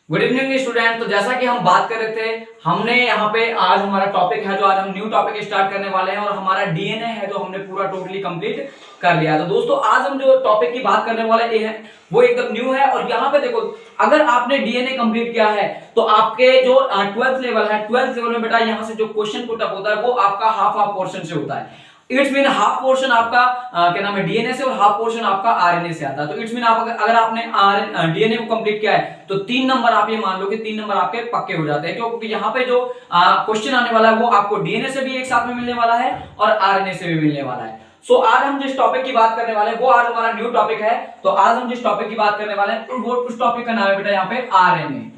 Good evening student. तो जैसा कि हम बात कर रहे थे, हमने यहाँ पे आज हमारा टॉपिक है जो आज हम न्यू टॉपिक स्टार्ट करने वाले हैं और हमारा डीएनए है जो हमने पूरा टोटली कंप्लीट कर लिया। तो दोस्तों आज हम जो टॉपिक की बात करने वाले हैं वो एकदम न्यू है। और यहाँ पे देखो, अगर आपने डीएनए कंप्लीट किया है तो आपके जो 12th लेवल है, 12th लेवल में बेटा यहाँ से जो क्वेश्चन पुट अप होता है वो आपका हाफ हाफ पोर्शन से होता है। इट्स मीन हाफ पोर्शन आपका क्या नाम है डीएनए से और हाफ पोर्शन आपका आरएनए से आता है। तो इट्स मीन आप अगर आपने डीएनए को कंप्लीट किया है तो 3 नंबर आप ये मान लो कि 3 नंबर आपके पक्के हो जाते हैं, क्योंकि यहाँ पे जो क्वेश्चन आने वाला है वो आपको डीएनए से भी एक साथ में मिलने वाला है और आरएनए से भी मिलने वाला है। सो आज हम जिस टॉपिक की बात करने वाले हैं वो आज हमारा न्यू टॉपिक है। तो आज हम जिस टॉपिक की बात करने वाले हैं वो उस टॉपिक का नाम है बेटा यहाँ पे आरएनए।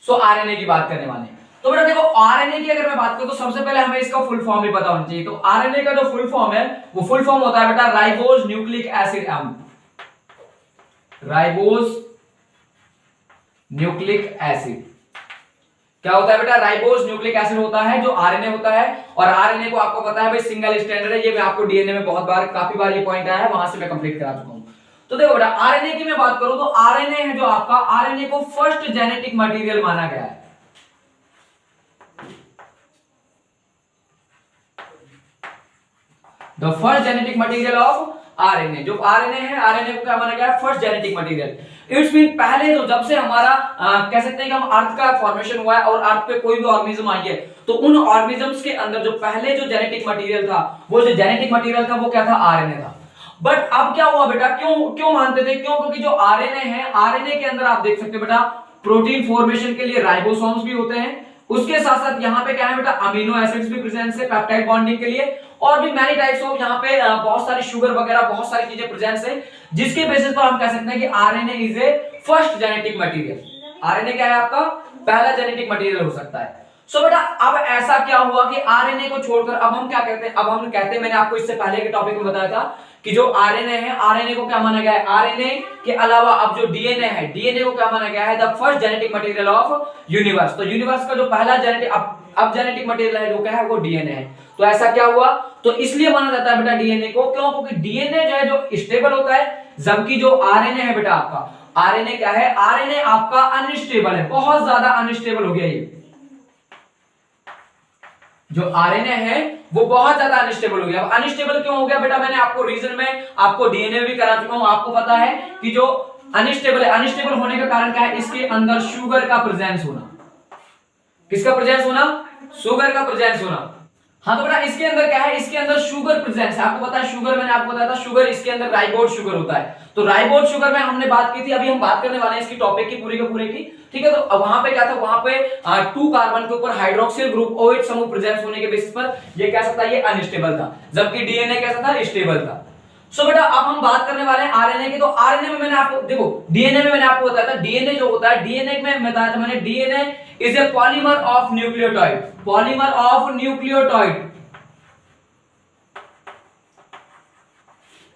सो आरएनए की बात करने वाले हैं। तो बेटा देखो, आरएनए की अगर मैं बात करूं तो सबसे पहले हमें इसका फुल फॉर्म भी पता होना चाहिए। तो आरएनए का जो फुल फॉर्म है वो फुल फॉर्म होता है बेटा राइबोज न्यूक्लिक एसिड एम। राइबोज न्यूक्लिक एसिड क्या होता है बेटा? राइबोज न्यूक्लिक एसिड होता है जो आरएनए होता है। और आरएनए को आपको पता है भाई सिंगल स्ट्रैंडेड है। ये मैं आपको डीएनए में बहुत बार काफी बार ये पॉइंट आया है, वहां से मैं कंप्लीट करा चुका हूं। तो देखो बेटा, आरएनए की मैं बात करूं तो आरएनए है जो आपका, आरएनए को फर्स्ट जेनेटिक मटेरियल माना गया है। The first genetic material of RNA. जो आरएनए है, आरएनए को क्या माना गया है? First genetic material. It's mean पहले तो जब से हमारा कह सकते हैं कि हम अर्थ का फॉर्मेशन हुआ है और अर्थ पे कोई भी ऑर्गेनिज्म आई है तो उन ऑर्गेनिजम्स के अंदर जो पहले जो जेनेटिक मटेरियल था वो जो जेनेटिक मटेरियल था वो क्या था? आरएनए था। बट अब क्या हुआ बेटा? क्यों मानते थे? क्यों? क्योंकि जो आरएनए है, आरएनए के अंदर आप देख सकते हो बेटा प्रोटीन फॉर्मेशन के लिए राइबोसोम्स भी होते हैं। उसके साथ साथ यहाँ पे क्या है बेटा? अमीनो एसिड्स भी प्रेजेंट है पेप्टाइड बॉन्डिंग के लिए, और भी मैनी टाइप्स ऑफ यहाँ पे बहुत सारी शुगर वगैरह बहुत सारी चीजें प्रेजेंट है, जिसके बेसिस पर हम कह सकते हैं कि RNA is a first genetic material. RNA क्या है? आपका पहला जेनेटिक मटेरियल हो सकता है। सो बेटा अब ऐसा क्या हुआ कि आरएनए को छोड़कर अब हम क्या कहते हैं? अब हम कहते हैं, मैंने आपको इससे पहले के टॉपिक में बताया था कि जो आरएनए है, आरएनए को क्या माना गया है? आरएनए के अलावा अब जो डीएनए है, डीएनए को क्या माना गया है? The first genetic material of universe. तो यूनिवर्स का जो पहला जेनेटिक अब जेनेटिक मटेरियल है वो क्या है? वो डीएनए है। तो ऐसा क्या हुआ? तो इसलिए माना जाता है बेटा डीएनए को, क्यों? क्योंकि डीएनए जो है जो स्टेबल होता है, जबकि जो आरएनए है बेटा आपका, आरएनए क्या है? आरएनए आपका अनस्टेबल है, बहुत ज्यादा अनस्टेबल हो गया। ये जो आरएनए है वो बहुत ज्यादा अनस्टेबल हो गया। अब अनस्टेबल क्यों हो गया बेटा? मैंने आपको रीजन में आपको डीएनए भी करा चुका हूं। आपको पता है कि जो अनस्टेबल है, अनस्टेबल होने का कारण क्या है? इसके अंदर शुगर का प्रेजेंस होना। किसका प्रेजेंस होना? शुगर का प्रेजेंस होना। हाँ तो बेटा इसके अंदर क्या है? इसके अंदर शुगर प्रेजेंस है। आपको पता है शुगर, मैंने आपको बताया था शुगर, इसके अंदर राइबोज शुगर होता है। तो राइबोज शुगर में हमने बात की थी, अभी हम बात करने वाले हैं इसकी टॉपिक की पूरी के पूरे की, ठीक है। तो वहां पे क्या था? वहां पे 2 कार्बन के ऊपर हाइड्रोक्सिल ग्रुप OH समूह प्रेजेंस होने के बेसिस पर ये कैसा था? ये अनस्टेबल था, जबकि डीएनए कैसा था? स्टेबल था। सो बेटा अब हम बात करने वाले हैं आरएनए की। तो आरएनए में मैंने आपको देखो, डीएनए में मैंने आपको बताया था, डीएनए जो होता है, डीएनए में बताया था मैंने, DNA is a polymer of nucleotide. Polymer of nucleotide.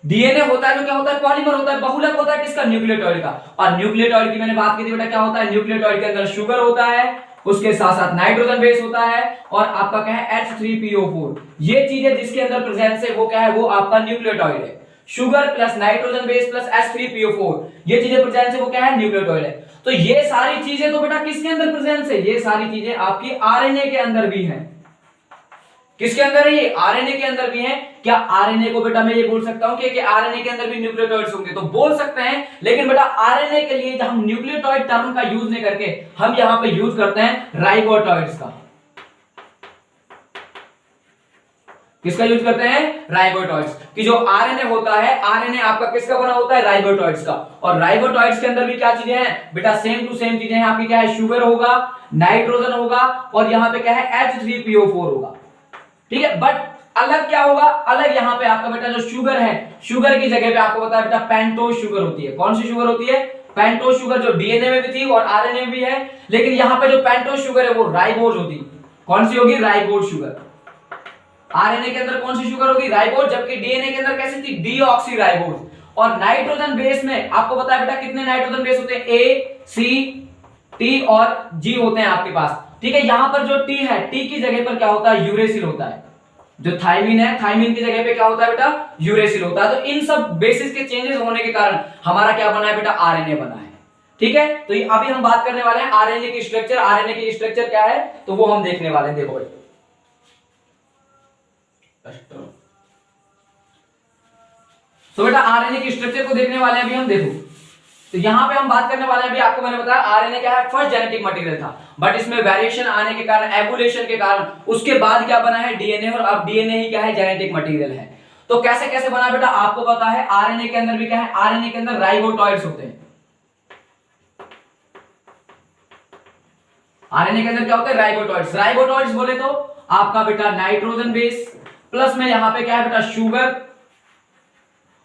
DNA होता है जो क्या होता है? पॉलीमर होता है, बहुलक होता है किसका? न्यूक्लियोटाइड का। और न्यूक्लियोटाइड की मैंने बात की थी बेटा, क्या होता है? न्यूक्लियोटाइड के अंदर शुगर होता है, उसके साथ साथ नाइट्रोजन बेस होता है, और आपका क्या है? H3PO4। ये चीजें जिसके अंदर प्रेजेंस है वो क्या है? वो आपका न्यूक्लियोटाइड है। Sugar plus nitrogen base plus H3PO4, ये चीजें प्रेजेंस है वो क्या है? न्यूक्लियोटाइड है। तो ये सारी चीजें तो बेटा किसके अंदर प्रेजेंस है? ये सारी चीजें आपकी आरएनए के अंदर भी हैं। किसके अंदर है? ये आरएनए के अंदर भी है। क्या आरएनए को बेटा मैं ये बोल सकता हूं कि आरएनए के अंदर भी न्यूक्लियोटाइड्स होंगे? तो बोल सकते हैं, लेकिन बेटा आरएनए के लिए हम न्यूक्लियोटाइड टर्म का यूज नहीं करके हम यहां पे यूज करते हैं राइबोटॉइड्स का। किसका यूज करते हैं? राइबोटॉइड्स की। जो आरएनए होता है, आरएनए आपका किसका बना होता है? राइबोटॉइड्स का। और राइबोटॉइड्स के अंदर भी क्या चीजें हैं बेटा? सेम टू सेम चीजें हैं आपकी। क्या है? शुगर होगा, नाइट्रोजन होगा, और यहां पे क्या है? H3PO4 होगा, ठीक है। बट अलग क्या होगा? अलग यहाँ पे आपका बेटा जो शुगर है, शुगर की जगह पे आपको पता है बेटा पेंटोज शुगर होती है। कौन सी शुगर होती है? पेंटोज शुगर, जो डीएनए में भी थी और आरएनए में भी है। लेकिन यहाँ पे जो पेंटोज शुगर है वो राइबोज होती। कौन सी होगी? Ribose sugar. आरएनए के अंदर कौन सी शुगर होगी? राइबोज। जबकि डीएनए के अंदर कैसी थी? डीऑक्सीराइबोज। और नाइट्रोजन बेस में आपको पता है बेटा कितने नाइट्रोजन बेस होते हैं? A, C, T और G होते हैं आपके पास, ठीक है। यहां पर जो T है, T की जगह पर क्या होता है? यूरेसिल होता है। जो थाइमिन है, थाइमिन की जगह पे क्या होता है बेटा? यूरेसिल होता है। तो इन सब बेसिस के चेंजेस होने के कारण हमारा क्या बना है बेटा? आरएनए बना है। ठीक है, तो ये अभी हम बात करने वाले हैं आरएनए की स्ट्रक्चर। आरएनए की स्ट्रक्चर क्या है तो वो हम देखने वाले हैं। देखो भाई, तो बेटा आरएनए की स्ट्रक्चर को देखने वाले हैं अभी हम। देखो, तो यहां पे हम बात करने वाले हैं अभी, आपको मैंने बताया आरएनए क्या है, फर्स्ट जेनेटिक मटेरियल था, बट इसमें वेरिएशन आने के कारण, एवोल्यूशन के कारण उसके बाद क्या बना है, डीएनए, और अब डीएनए ही क्या है, जेनेटिक मटेरियल है। तो कैसे कैसे बना बेटा, आपको पता है आरएनए के अंदर भी क्या है, आरएनए के अंदर राइबोसोम्स होते हैं। आरएनए के अंदर क्या होता है, राइबोसोम्स। राइबोसोम्स बोले तो आपका बेटा नाइट्रोजन बेस, प्लस में यहां पे क्या है बेटा, शुगर,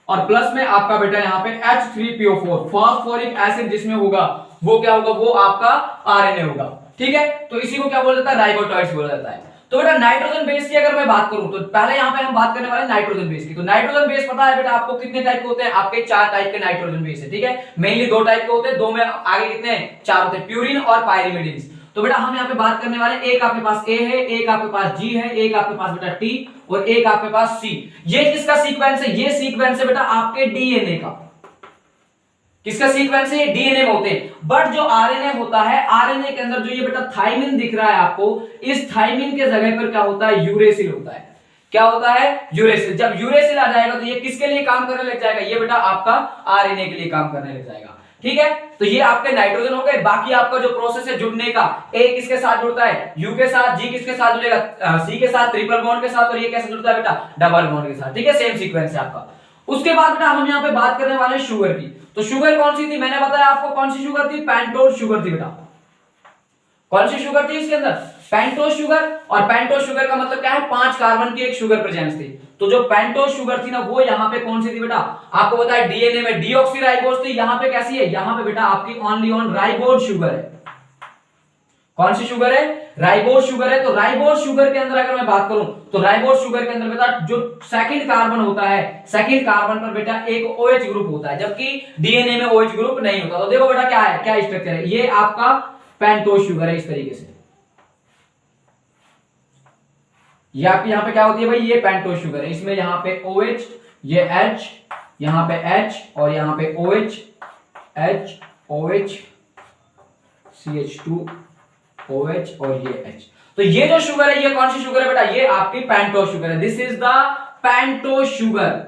और प्लस में आपका बेटा यहां पे H3PO4 फास्फोरिक एसिड जिसमें होगा वो क्या होगा, वो आपका आरएनए होगा। ठीक है, तो इसी को क्या बोला जाता है, राइबोसोम्स बोला जाता है। तो बेटा नाइट्रोजन बेस की अगर मैं बात करूं तो पहले यहां पे हम बात करने वाले हैं नाइट्रोजन बेस की। तो नाइट्रोजन बेस पता है बेटा आपको कितने टाइप के होते हैं, आपके 4 टाइप के नाइट्रोजन बेस है। ठीक है, मेनली 2 टाइप के होते हैं, 2 में आगे कितने हैं, 4 होते हैं, प्यूरिन और पायरिमिडिन्स। तो बेटा हम यहाँ पे बात करने वाले, एक आपके पास ए है, एक आपके पास जी है, एक आपके पास बेटा टी, और एक आपके पास सी। ये किसका सीक्वेंस है, ये सीक्वेंस है बेटा आपके डीएनए का। किसका सीक्वेंस है, ये डीएनए में होते हैं। बट जो आरएनए होता है, आरएनए के अंदर जो ये बेटा थाइमिन दिख रहा है आपको, इस थाइमिन के जगह पर क्या होता है, यूरेसिल होता है। क्या होता है, यूरेसिल। जब यूरेसिल आ जाएगा तो ये किसके लिए काम करने लग जाएगा, ये बेटा आपका आरएनए के लिए काम करने लग जाएगा। ठीक है, तो ये आपके नाइट्रोजन हो गए। बाकी आपका जो प्रोसेस है जुड़ने का, ए किसके साथ जुड़ता है, यू के साथ, जी किसके साथ जुड़ेगा, सी के साथ, ट्रिपल बॉन्ड के साथ, और ये कैसे जुड़ता है बेटा, डबल बॉन्ड के साथ। ठीक है, सेम सीक्वेंस है आपका। उसके बाद बेटा हम यहाँ पे बात करने वाले हैं शुगर की। तो शुगर कौन सी थी, मैंने बताया आपको कौन सी शुगर थी, पेंटोज शुगर थी बेटा। कौन सी शुगर थी इसके अंदर, पेंटोज शुगर। और पेंटोज शुगर का मतलब क्या है, 5 कार्बन की एक शुगर प्रेजेंस थी। तो जो पेंटोज शुगर थी ना, वो यहाँ पे कौन सी थी बेटा, आपको बताया डीएनए में डीऑक्सीराइबोज थी। यहाँ पे कैसी है, यहाँ पे बेटा आपकी ओनली ऑन राइबोज शुगर है। कौन सी शुगर है, राइबोज शुगर है। तो राइबोज शुगर के अंदर अगर मैं बात करूं तो राइबोज शुगर के अंदर बेटा जो सेकंड कार्बन होता है, सेकंड कार्बन पर बेटा एक OH ग्रुप होता है, जबकि डीएनए में OH ग्रुप नहीं होता। तो देखो बेटा क्या है, क्या स्ट्रक्चर है, ये आपका पेंटोज शुगर है इस तरीके से। ये आपकी यहाँ पे क्या होती है भाई, ये पेंटोज शुगर है। इसमें यहाँ पे OH, ये H, यहाँ पे H, और यहाँ पे OH, H, OH, CH2, OH, और ये H। तो ये जो शुगर है, ये कौन सी शुगर है बेटा, ये आपकी पेंटोज शुगर है। This is the pentose sugar.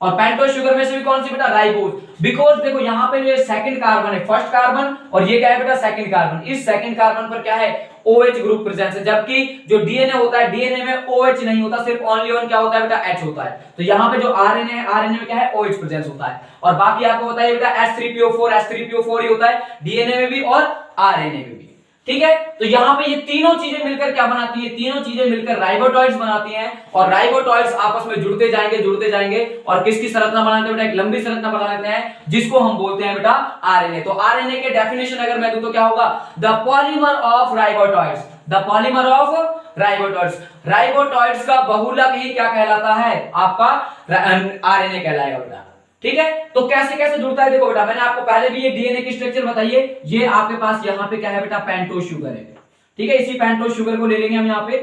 और पेंटोज शुगर में से भी कौन सी बेटा, राइबोज। बिकॉज देखो यहाँ पे जो सेकंड कार्बन है, फर्स्ट कार्बन, और ये क्या है बेटा, सेकंड कार्बन। इस सेकंड कार्बन पर क्या है, OH ग्रुप प्रेजेंस है, जबकि जो डीएनए होता है, डीएनए में OH नहीं होता, सिर्फ ओनली ऑन क्या होता है बेटा, H होता है। तो यहाँ पे जो आरएनए है, आरएनए में क्या है, OH प्रेजेंस होता है। और बाकी आपको बताइए बेटा H3PO4 ही होता है डीएनए में भी और आरएनए में भी। ठीक है, तो यहाँ पे ये तीनों चीजें मिलकर क्या बनाती है, तीनों चीजें मिलकर राइबोसोम्स बनाती हैं। और राइबोसोम्स आपस में जुड़ते जाएंगे और किसकी संरचना बनाते हैं बेटा, एक लंबी संरचना बना लेते हैं, जिसको हम बोलते हैं बेटा आरएनए। तो आरएनए के डेफिनेशन अगर मैं दूं तो क्या होगा, the polymer of ribosomes, the polymer of ribosomes. Ribosomes का बहुलक ही क्या कहलाता है, आपका आरएनए कहलाएगा बेटा। ठीक है, तो कैसे कैसे जुड़ता है, देखो बेटा मैंने आपको पहले भी ये डीएनए की स्ट्रक्चर बताइए। ये आपके पास यहाँ पे क्या है बेटा, पेंटोज शुगर है। ठीक है, इसी पेंटोज शुगर को ले लेंगे हम यहाँ पे।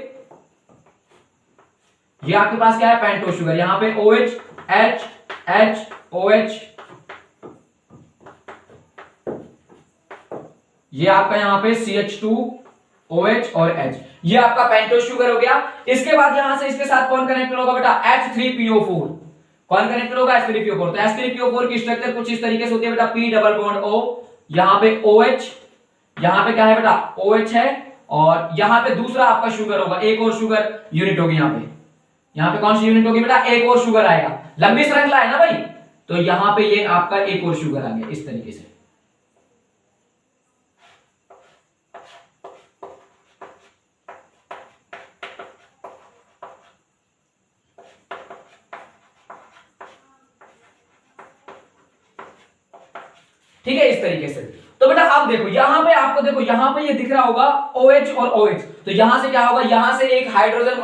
ये आपके पास क्या है, पेंटोज शुगर। यहाँ पे OH, H, H, OH, ये आपका यहाँ पे CH2, OH और H, ये आपका पेंटोज शुगर हो गया। इसके बाद यहां से इसके साथ कौन कनेक्टेड होगा बेटा, H3PO4। कौन कनेक्टेड होगा, H3PO4। तो H3PO4 की स्ट्रक्चर कुछ इस तरीके से होती है बेटा, P डबल बॉन्ड O, यहाँ पे OH, यहाँ पे क्या है बेटा, OH है, और यहाँ पे दूसरा आपका शुगर होगा, एक और शुगर यूनिट होगी यहाँ पे कौन सी यूनिट होगी बेटा, एक और शुगर आएगा। लंबी श्रृंखला है ना भाई, तो यहाँ पे ये आपका एक और शुगर आ गया इस तरीके से। ठीक है, इस तरीके से। तो बेटा अब देखो यहाँ पे आपको, देखो यहाँ पे ये दिख रहा होगा OH और OH। तो यहां से क्या होगा, यहां से एक हाइड्रोजन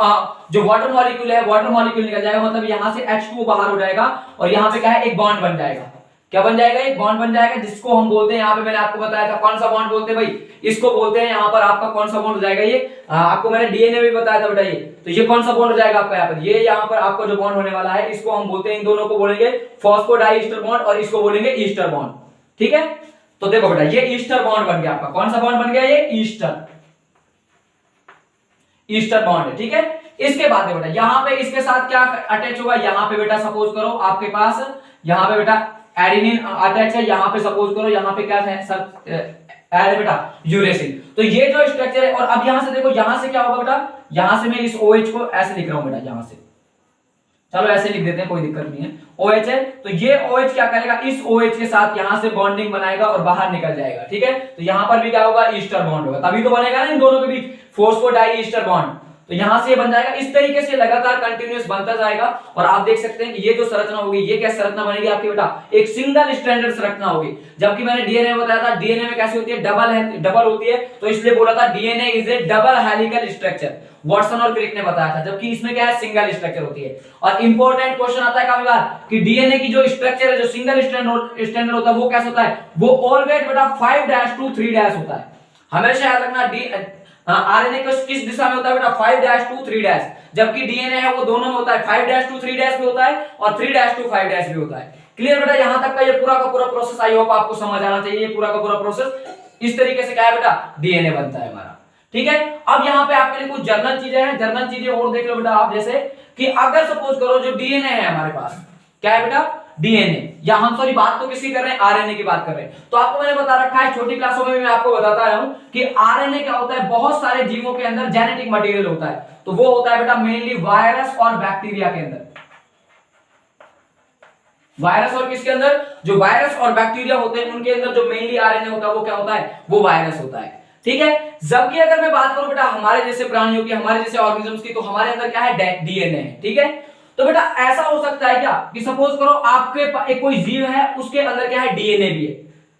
जो वाटर मॉलिक्यूल है, वाटर मॉलिक्यूल निकल जाएगा, मतलब यहां से H2O बाहर हो जाएगा, और यहाँ पे क्या है, एक बॉन्ड बन जाएगा। क्या बन जाएगा, एक बॉन्ड बन जाएगा, जिसको हम बोलते हैं, यहाँ पे मैंने आपको बताया था कौन सा बॉन्ड बोलते हैं भाई, इसको बोलते हैं यहाँ पर आपका कौन सा बॉन्ड हो जाएगा, ये आपको मैंने डीएनए में बताया था बेटा। ये तो ये कौन सा बॉन्ड हो जाएगा आपका, यहाँ पर ये यहाँ पर आपको जो बॉन्ड होने वाला है, इसको हम बोलते हैं, इन दोनों को बोलेंगे फॉस्फोडाइस्टर बॉन्ड, और इसको बोलेंगे ईस्टर बॉन्ड। ठीक है, तो देखो बेटा ये ईस्टर बॉन्ड बन गया आपका, कौन सा बॉन्ड बन गया, ये ईस्टर बॉन्ड है, ठीक है। इसके बाद में बेटा यहां पे इसके साथ क्या अटैच होगा, यहां पे बेटा सपोज करो आपके पास यहां पे बेटा एडेनिन अटैच है, यहां पे सपोज करो यहां पे क्या है सब ऐड बेटा यूरेसिल। तो ये जो स्ट्रक्चर है, और अब यहां से देखो यहां से क्या होगा बेटा, यहां से मैं इस OH को ऐसे लिख रहा हूं बेटा, यहां से चलो ऐसे लिख देते हैं, कोई दिक्कत नहीं है। OH है तो ये OH क्या करेगा, इस OH के साथ यहां से बॉन्डिंग बनाएगा और बाहर निकल जाएगा, ठीक है। तो यहां पर भी क्या होगा, ईस्टर बॉन्ड होगा, तभी तो बनेगा ना इन दोनों के बीच फोस्फोडाई ईस्टर बॉन्ड। तो यहां से ये बन जाएगा, इस तरीके से लगातार कंटिन्यूअस बनता जाएगा। और आप देख सकते हैं कि ये जो संरचना होगी, ये क्या संरचना बनेगी आपकी बेटा, एक सिंगल स्ट्रैंडेड संरचना होगी। जबकि मैंने डीएनए बताया था, डीएनए में कैसी होती है, डबल होती है, तो इसलिए बोला था DNA is A double helical structure, Watson और क्रिक ने बताया था। जबकि इसमें क्या है, सिंगल स्ट्रक्चर होती है। और इंपॉर्टेंट क्वेश्चन आता है काफी बार कि डीएनए की जो स्ट्रक्चर है, जो सिंगल स्ट्रैंडेड होता है, वो कैसा होता है, वो ऑलवेज बेटा 5' to 3' होता है। हमेशा याद रखना आरएनए किस दिशा में होता है बेटा, 5' to 3', जबकि डीएनए है वो दोनों में होता है, 5' to 3' भी होता है और 3' to 5' भी होता है। क्लियर बेटा, यहां तक का ये पूरा का पूरा प्रोसेस आई होप आपको समझ आना चाहिए। ये पूरा का पूरा प्रोसेस इस तरीके से क्या है बेटा, डीएनए बनता है हमारा, ठीक है। अब यहाँ पे आपके लिए कुछ जर्नल चीजें हैं, जर्नल चीजें और देख लो बेटा आप, जैसे कि अगर सपोज करो जो डीएनए है हमारे पास, क्या है बेटा, डीएनए, या हम सॉरी बात तो किसकी कर रहे हैं, आरएनए की बात कर रहे हैं। तो आपको मैंने बता रखा है, छोटी क्लासों में भी मैं आपको बताता रहा हूं कि आरएनए क्या होता है, बहुत सारे जीवों के अंदर जेनेटिक मटेरियल होता है। तो वो होता है बेटा मेनली वायरस और बैक्टीरिया के अंदर, वायरस और किसके अंदर, जो वायरस और बैक्टीरिया होते हैं उनके अंदर जो मेनली आरएनए होता है वो क्या होता है, वो वायरस होता है, ठीक है। जबकि अगर मैं बात करूं बेटा हमारे जैसे प्राणियों की, हमारे जैसे ऑर्गेनिजम्स की, तो हमारे अंदर क्या है, डीएनए है, ठीक है। तो बेटा ऐसा हो सकता है क्या कि सपोज करो आपके एक कोई जीव है, उसके अंदर क्या है, डीएनए भी है।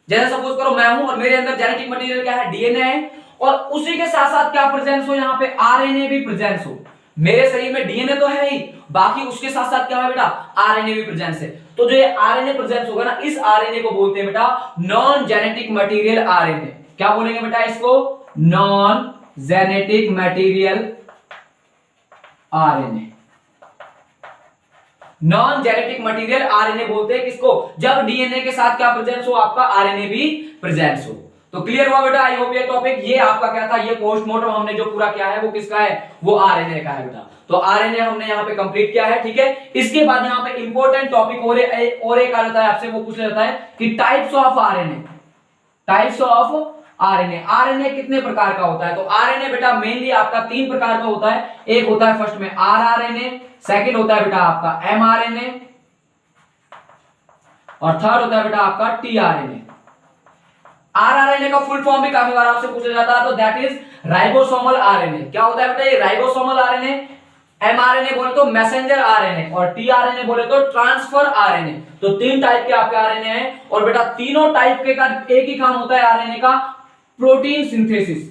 जैसे सपोज करो मैं हूं और मेरे अंदर जेनेटिक मटेरियल क्या है, डीएनए है, और उसी के साथ साथ क्या प्रेजेंस हो, यहाँ पे आरएनए भी प्रेजेंस हो। मेरे शरीर में डीएनए तो है ही, बाकी उसके साथ साथ क्या है बेटा, आरएनए भी प्रेजेंस है। तो जो ये आरएनए प्रेजेंस होगा ना, इस आरएनए को बोलते हैं बेटा नॉन जेनेटिक मटेरियल आरएनए। क्या बोलेंगे बेटा इसको, non genetic material RNA. Non genetic material RNA बोलते हैं किसको, जब डीएनए के साथ क्या प्रेजेंस हो, आपका आरएनए भी प्रेजेंस हो। तो क्लियर हुआ बेटा, आई होप ये टॉपिक, ये आपका क्या था, ये पोस्टमार्टम हमने जो पूरा किया है वो किसका है, वो आरएनए का है बेटा। तो आरएनए हमने यहाँ पे कंप्लीट किया है, ठीक है। इसके बाद यहाँ पे इंपॉर्टेंट टॉपिक और एक आ जाता है आपसे, वो पूछ लेता है कि types of RNA, types of RNA, RNA कितने प्रकार का होता है। तो आरएनए बेटा मेनली आपका 3 प्रकार का होता है। एक होता है फर्स्ट में आरआरएनए, सेकंड होता है बेटा आपका एमआरएनए, और थर्ड होता है बेटा आपका टीआरएनए। आरआरएनए का फुल फॉर्म भी काफी बार आपसे पूछा जाता है, तो दैट इज राइबोसोमल आरएनए। क्या होता है बेटा ये राइबोसोमल आरएनए। एमआरएनए बोले तो मैसेंजर आरएनए, और टीआरएनए बोले तो ट्रांसफर आरएनए। तो 3 टाइप के आपके आरएनए हैं, और बेटा तीनों टाइप के का एक ही काम होता है आरएनए का, प्रोटीन सिंथेसिस।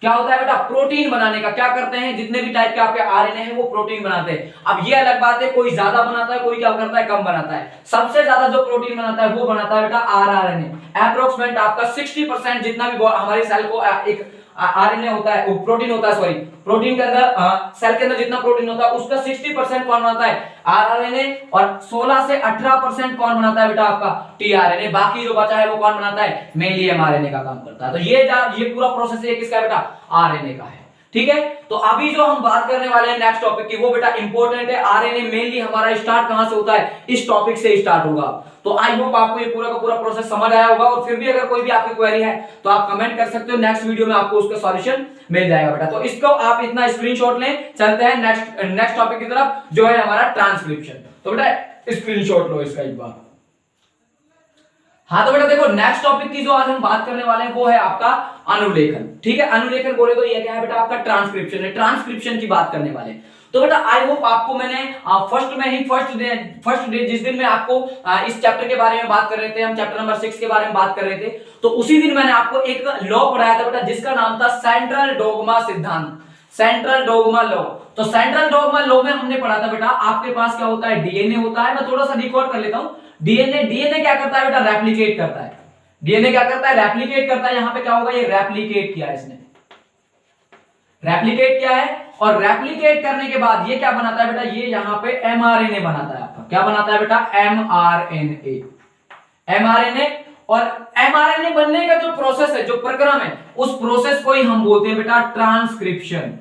क्या होता है बेटा, प्रोटीन बनाने का। क्या करते हैं, जितने भी टाइप के आपके आरएनए हैं वो प्रोटीन बनाते हैं। अब ये अलग बात है, कोई ज्यादा बनाता है, कोई क्या करता है, कम बनाता है। सबसे ज्यादा जो प्रोटीन बनाता है वो बनाता है बेटा आरआरएनए। अप्रोक्सीमेट आपका 60% जितना भी हमारे सेल को एक आरएनए होता है, वो प्रोटीन होता है, सॉरी प्रोटीन के अंदर सेल के अंदर जितना प्रोटीन होता है उसका 60% कौन बनाता है, आरआरएनए, और 16 से 18% कौन बनाता है बेटा आपका टीआरएनए। बाकी जो बचा है वो कौन बनाता है, मेनली एमआरएनए का काम करता है। तो ये पूरा प्रोसेस है किसका बेटा, आरएनए का है, ठीक है। तो अभी जो हम बात करने वाले हैं नेक्स्ट टॉपिक की, वो बेटा इंपॉर्टेंट है। आरएनए मेनली हमारा स्टार्ट कहां से होता है, इस टॉपिक से स्टार्ट होगा। तो आई होप आपको ये पूरा का पूरा प्रोसेस समझ आया होगा, और फिर भी अगर कोई भी आपकी क्वेरी है तो आप कमेंट कर सकते हो, नेक्स्ट वीडियो में आपको उसका सॉल्यूशन मिल जाएगा बेटा। तो इसको आप इतना स्क्रीनशॉट लें। चलते हैं नेक्स्ट टॉपिक की तरफ, जो है हमारा ट्रांसक्रिप्शन। तो बेटा स्क्रीनशॉट लो इसका एक बार। हाँ तो बेटा देखो, नेक्स्ट टॉपिक की जो आज हम बात करने वाले हैं वो है आपका अनुलेखन, ठीक है। अनुलेखन बोले तो ये क्या है बेटा, आपका ट्रांसक्रिप्शन है। ट्रांसक्रिप्शन की बात करने वाले हैं। तो बेटा आई होप आपको मैंने फर्स्ट डे जिस दिन मैं आपको इस चैप्टर के बारे में बात कर रहे थे, हम चैप्टर नंबर 6 के बारे में बात कर रहे थे, तो उसी दिन मैंने आपको एक लॉ पढ़ाया था बेटा, जिसका नाम था सेंट्रल डोगमा सिद्धांत, सेंट्रल डोगमा लॉ। तो सेंट्रल डोगमा लॉ में हमने पढ़ा था बेटा, आपके पास क्या होता है, डीएनए होता है। मैं थोड़ा सा रिकॉर्ड कर लेता हूं। डीएनए क्या करता है बेटा, रेप्लिकेट करता है। डीएनए क्या करता है, रेप्लिकेट करता है। यहां पे क्या होगा, ये रेप्लिकेट किया है इसने, रेप्लिकेट किया है, और रेप्लिकेट करने के बाद ये क्या बनाता है बेटा, ये यहां पे एमआरएनए बनाता है आपका। क्या बनाता है बेटा, एमआरएनए। और mRNA बनने का जो प्रोसेस है, जो प्रक्रम है, उस प्रोसेस को ही हम बोलते हैं बेटा ट्रांसक्रिप्शन।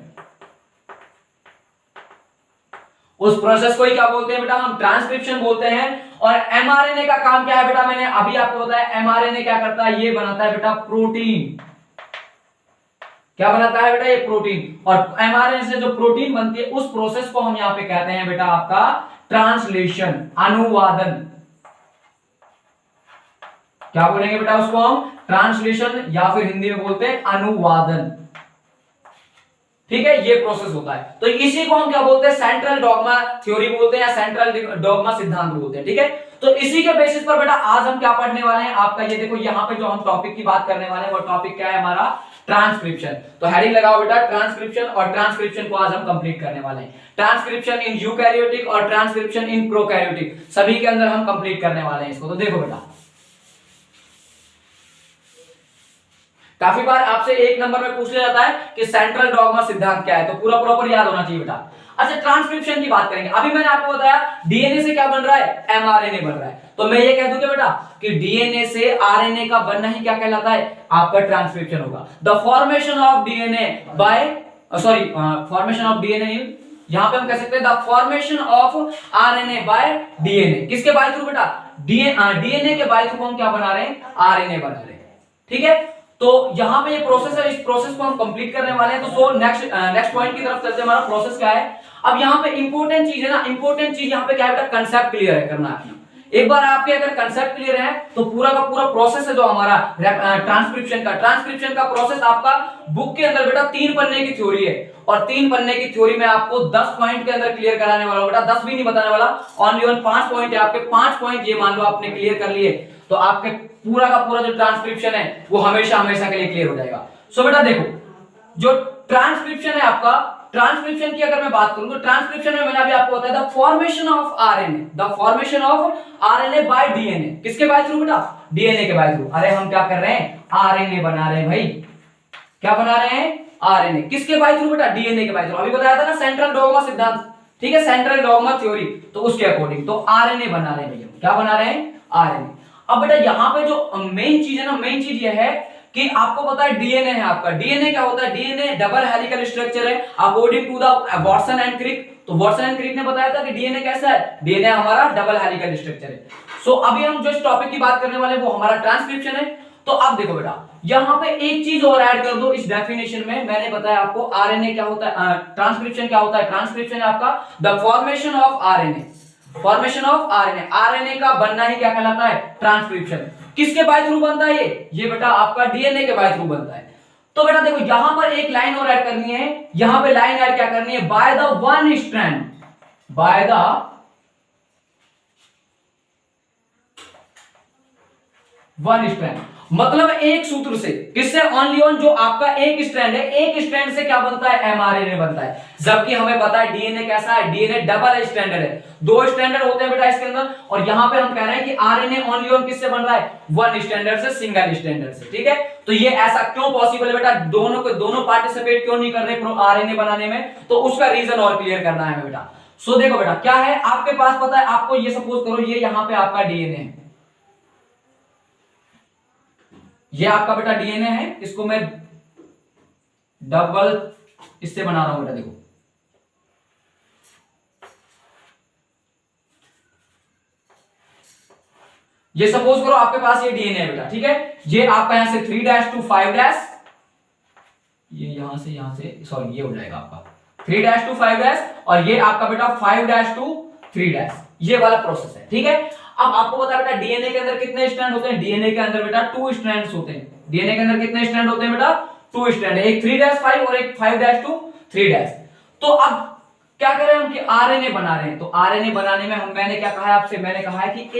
उस प्रोसेस को ही क्या बोलते हैं बेटा, हम ट्रांसक्रिप्शन बोलते हैं। और एमआरएनए का काम क्या है बेटा, मैंने अभी आपको बताया एमआरएनए क्या करता है, ये बनाता है बेटा प्रोटीन। क्या बनाता है बेटा, ये प्रोटीन। और एमआरएनए से जो प्रोटीन बनती है उस प्रोसेस को हम यहां पे कहते हैं बेटा आपका ट्रांसलेशन, अनुवादन। क्या बोलेंगे बेटा उसको हम, ट्रांसलेशन, या फिर हिंदी में बोलते हैं अनुवादन। ठीक है, ये प्रोसेस होता है। तो इसी को हम क्या बोलते हैं, सेंट्रल डॉगमा थ्योरी बोलते हैं या सेंट्रल डॉगमा सिद्धांत बोलते हैं। ठीक है, तो इसी के बेसिस पर बेटा आज हम क्या पढ़ने वाले हैं आपका, ये देखो यहाँ पे जो हम टॉपिक की बात करने वाले हैं वो टॉपिक क्या है हमारा, ट्रांसक्रिप्शन। तो हेडिंग लगाओ बेटा ट्रांसक्रिप्शन, और ट्रांसक्रिप्शन को आज हम कंप्लीट करने वाले हैं। ट्रांसक्रिप्शन इन यूकैरियोटिक और ट्रांसक्रिप्शन इन प्रोकैरियोटिक, सभी के अंदर हम कंप्लीट करने वाले हैं इसको। तो देखो बेटा, काफी बार आपसे एक नंबर में पूछ लिया जाता है कि सेंट्रल डॉगमा सिद्धांत क्या है, तो पूरा प्रॉपर याद होना चाहिए बेटा। अच्छा, ट्रांसक्रिप्शन की बात करेंगे। अभी मैंने आपको बताया डीएनए से क्या बन रहा है, एमआरएनए बन रहा है। तो मैं ये कह दूं क्या बेटा कि डीएनए से आरएनए का बनना ही क्या कहलाता है, आपका ट्रांसक्रिप्शन होगा। The formation of DNA by formation of DNA in, यहां पे हम कह सकते हैं the formation of RNA bye DNA. किसके बाय थ्रू बेटा, डीएनए के बाय थ्रू हम क्या बना रहे हैं, आरएनए बना रहे हैं। ठीक है, तो यहां पे ये प्रोसेस है, इस प्रोसेस को हम कंप्लीट करने वाले हैं। तो नेक्स्ट पॉइंट की तरफ चलते हैं। हमारा प्रोसेस क्या है, अब यहाँ पे इंपॉर्टेंट चीज है ना, इंपॉर्टेंट चीज यहाँ पे क्या है बेटा, कंसेप्ट क्लियर है करना है। एक बार आपके अगर कंसेप्ट क्लियर है तो पूरा का पूरा प्रोसेस है जो हमारा ट्रांसक्रिप्शन का प्रोसेस आपका बुक के अंदर बेटा 3 पन्ने की थ्योरी है, और 3 पन्ने की थ्योरी में आपको 10 पॉइंट के अंदर क्लियर कराने वाला हूं बेटा, 10 भी नहीं बताने वाला, ओनली 5 पॉइंट है आपके। 5 पॉइंट ये मान लो आपने क्लियर कर लिए तो आपके पूरा का पूरा जो ट्रांसक्रिप्शन है वो हमेशा हमेशा के लिए क्लियर हो जाएगा। सो बेटा देखो, जो ट्रांसक्रिप्शन है आपका, ट्रांसक्रिप्शन की अगर मैं बात करूं तो ट्रांसक्रिप्शन में मैंने अभी आपको बताया the formation of RNA, the formation of RNA bye DNA. किसके बाय थ्रू बेटा, डीएनए के बाय थ्रू। अरे हम क्या कर रहे हैं, आरएनए बना रहे हैं भाई। क्या बना रहे हैं, आरएनए। किसके बाय थ्रू बेटा, डीएनए के बाय थ्रू। अभी बताया था ना सेंट्रल डॉगमा सिद्धांत, ठीक है, सेंट्रल डॉगमा थ्योरी, तो उसके अकॉर्डिंग तो आरएनए बना रहे हैं भैया। क्या बना रहे हैं, आरएनए। अब बेटा यहाँ पे जो मेन चीज है ना, मेन चीज ये है कि आपको पता है डीएनए है आपका, डीएनए क्या होता है, डीएनए डबल हेलिकल स्ट्रक्चर है according to the Watson and Crick. तो वॉटसन एंड क्रिक ने बताया था कि डीएनए कैसा है, डीएनए हमारा डबल हेलिकल स्ट्रक्चर है। सो अभी हम जो इस टॉपिक की बात करने वाले हैं वो हमारा ट्रांसक्रिप्शन है। तो अब देखो बेटा, यहां पे एक चीज और ऐड कर दो इस डेफिनेशन में। मैंने बताया आपको आरएनए क्या होता है, ट्रांसक्रिप्शन क्या होता है। ट्रांसक्रिप्शन है आपका the formation of RNA, formation of RNA. RNA का बनना ही क्या कहलाता है, ट्रांसक्रिप्शन। किसके बाय थ्रू बनता है ये बेटा आपका डीएनए के बाय थ्रू बनता है। तो बेटा देखो यहां पर एक लाइन और ऐड करनी है, यहां पे लाइन ऐड क्या करनी है, by the one strand, by the one strand, मतलब एक सूत्र से। किससे, ओनली ऑन जो आपका एक स्ट्रैंड है, एक स्ट्रैंड से क्या बनता है, एमआरएनए बनता है। जबकि हमें पता है डीएनए कैसा है, डीएनए डबल स्ट्रैंडेड है, 2 स्ट्रैंडेड होते हैं बेटा इसके अंदर। और यहां पे हम कह रहे हैं कि आरएनए ओनली ऑन किससे बन रहा है, 1 स्ट्रैंडर्ड से, सिंगल स्ट्रैंडर्ड से। ठीक है, तो ये ऐसा क्यों पॉसिबल है बेटा, दोनों पार्टिसिपेट क्यों नहीं कर रहे आरएनए बनाने में, तो उसका रीजन और क्लियर करना है बेटा। सो देखो बेटा क्या है आपके पास, पता है आपको, ये सपोज करो ये यहां पे आपका डीएनए है, ये आपका बेटा डीएनए है, इसको मैं डबल इससे बना रहा हूं बेटा। देखो ये सपोज करो आपके पास ये डीएनए है बेटा, ठीक है, ये आपका यहां से 3' to 5', ये यहां से सॉरी ये हो जाएगा आपका 3' to 5', और ये आपका बेटा 5' to 3', ये वाला प्रोसेस है। ठीक है, अब आपको पता है बेटा डीएनए के अंदर कितने स्ट्रैंड होते हैं, डीएनए के अंदर बेटा 2 स्ट्रैंड्स होते हैं। डीएनए के अंदर कितने स्ट्रैंड होते हैं बेटा, 2 स्ट्रैंड, एक 3'5 और एक 5' to 3'। तो अब क्या करें हम कि आरएनए बना रहे हैं, तो आरएनए बनाने में मैंने क्या कहा है आपसे, मैंने कहा है कि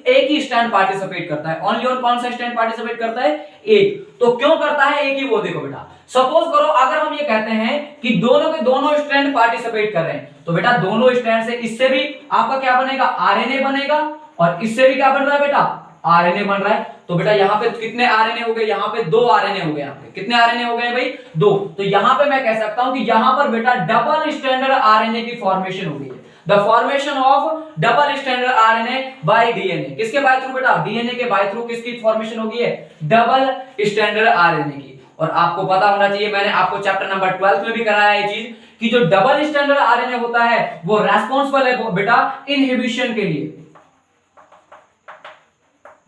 एक ही स्ट्रैंड पार्टिसिपेट करता है। ओनली ऑन कौन सा स्ट्रैंड पार्टिसिपेट करता है, एक। तो क्यों करता है एक ही, वो देखो बेटा, सपोज करो अगर हम ये कहते हैं कि दोनों के दोनों स्ट्रैंड पार्टिसिपेट कर रहे हैं, तो बेटा दोनों स्ट्रैंड से इससे भी आपका क्या बनेगा, आरएनए बनेगा, और इससे भी क्या बन रहा है बेटा, आरएनए बन रहा है। तो बेटा यहाँ पे कितने आरएनए हो गए, यहाँ पे 2 आरएनए हो गए। यहाँ पे कितने आरएनए हो गए भाई, 2। तो यहाँ पे मैं कह सकता हूं कि यहाँ पर बेटा डबल स्ट्रैंडर्ड आरएनए की फॉर्मेशन हो गई है। The formation of double standard RNA bye DNA. किसके बाय थ्रू बेटा? डीएनए के बाय थ्रू किसकी फॉर्मेशन होगी है? डबल स्टैंडर्ड आरएनए की। और आपको पता होना चाहिए, मैंने आपको चैप्टर नंबर 12 में भी कराया है ये चीज, कि जो डबल स्टैंडर्ड आरएनए होता है वो रेस्पॉन्सिबल है बेटा इनहिबिशन के लिए।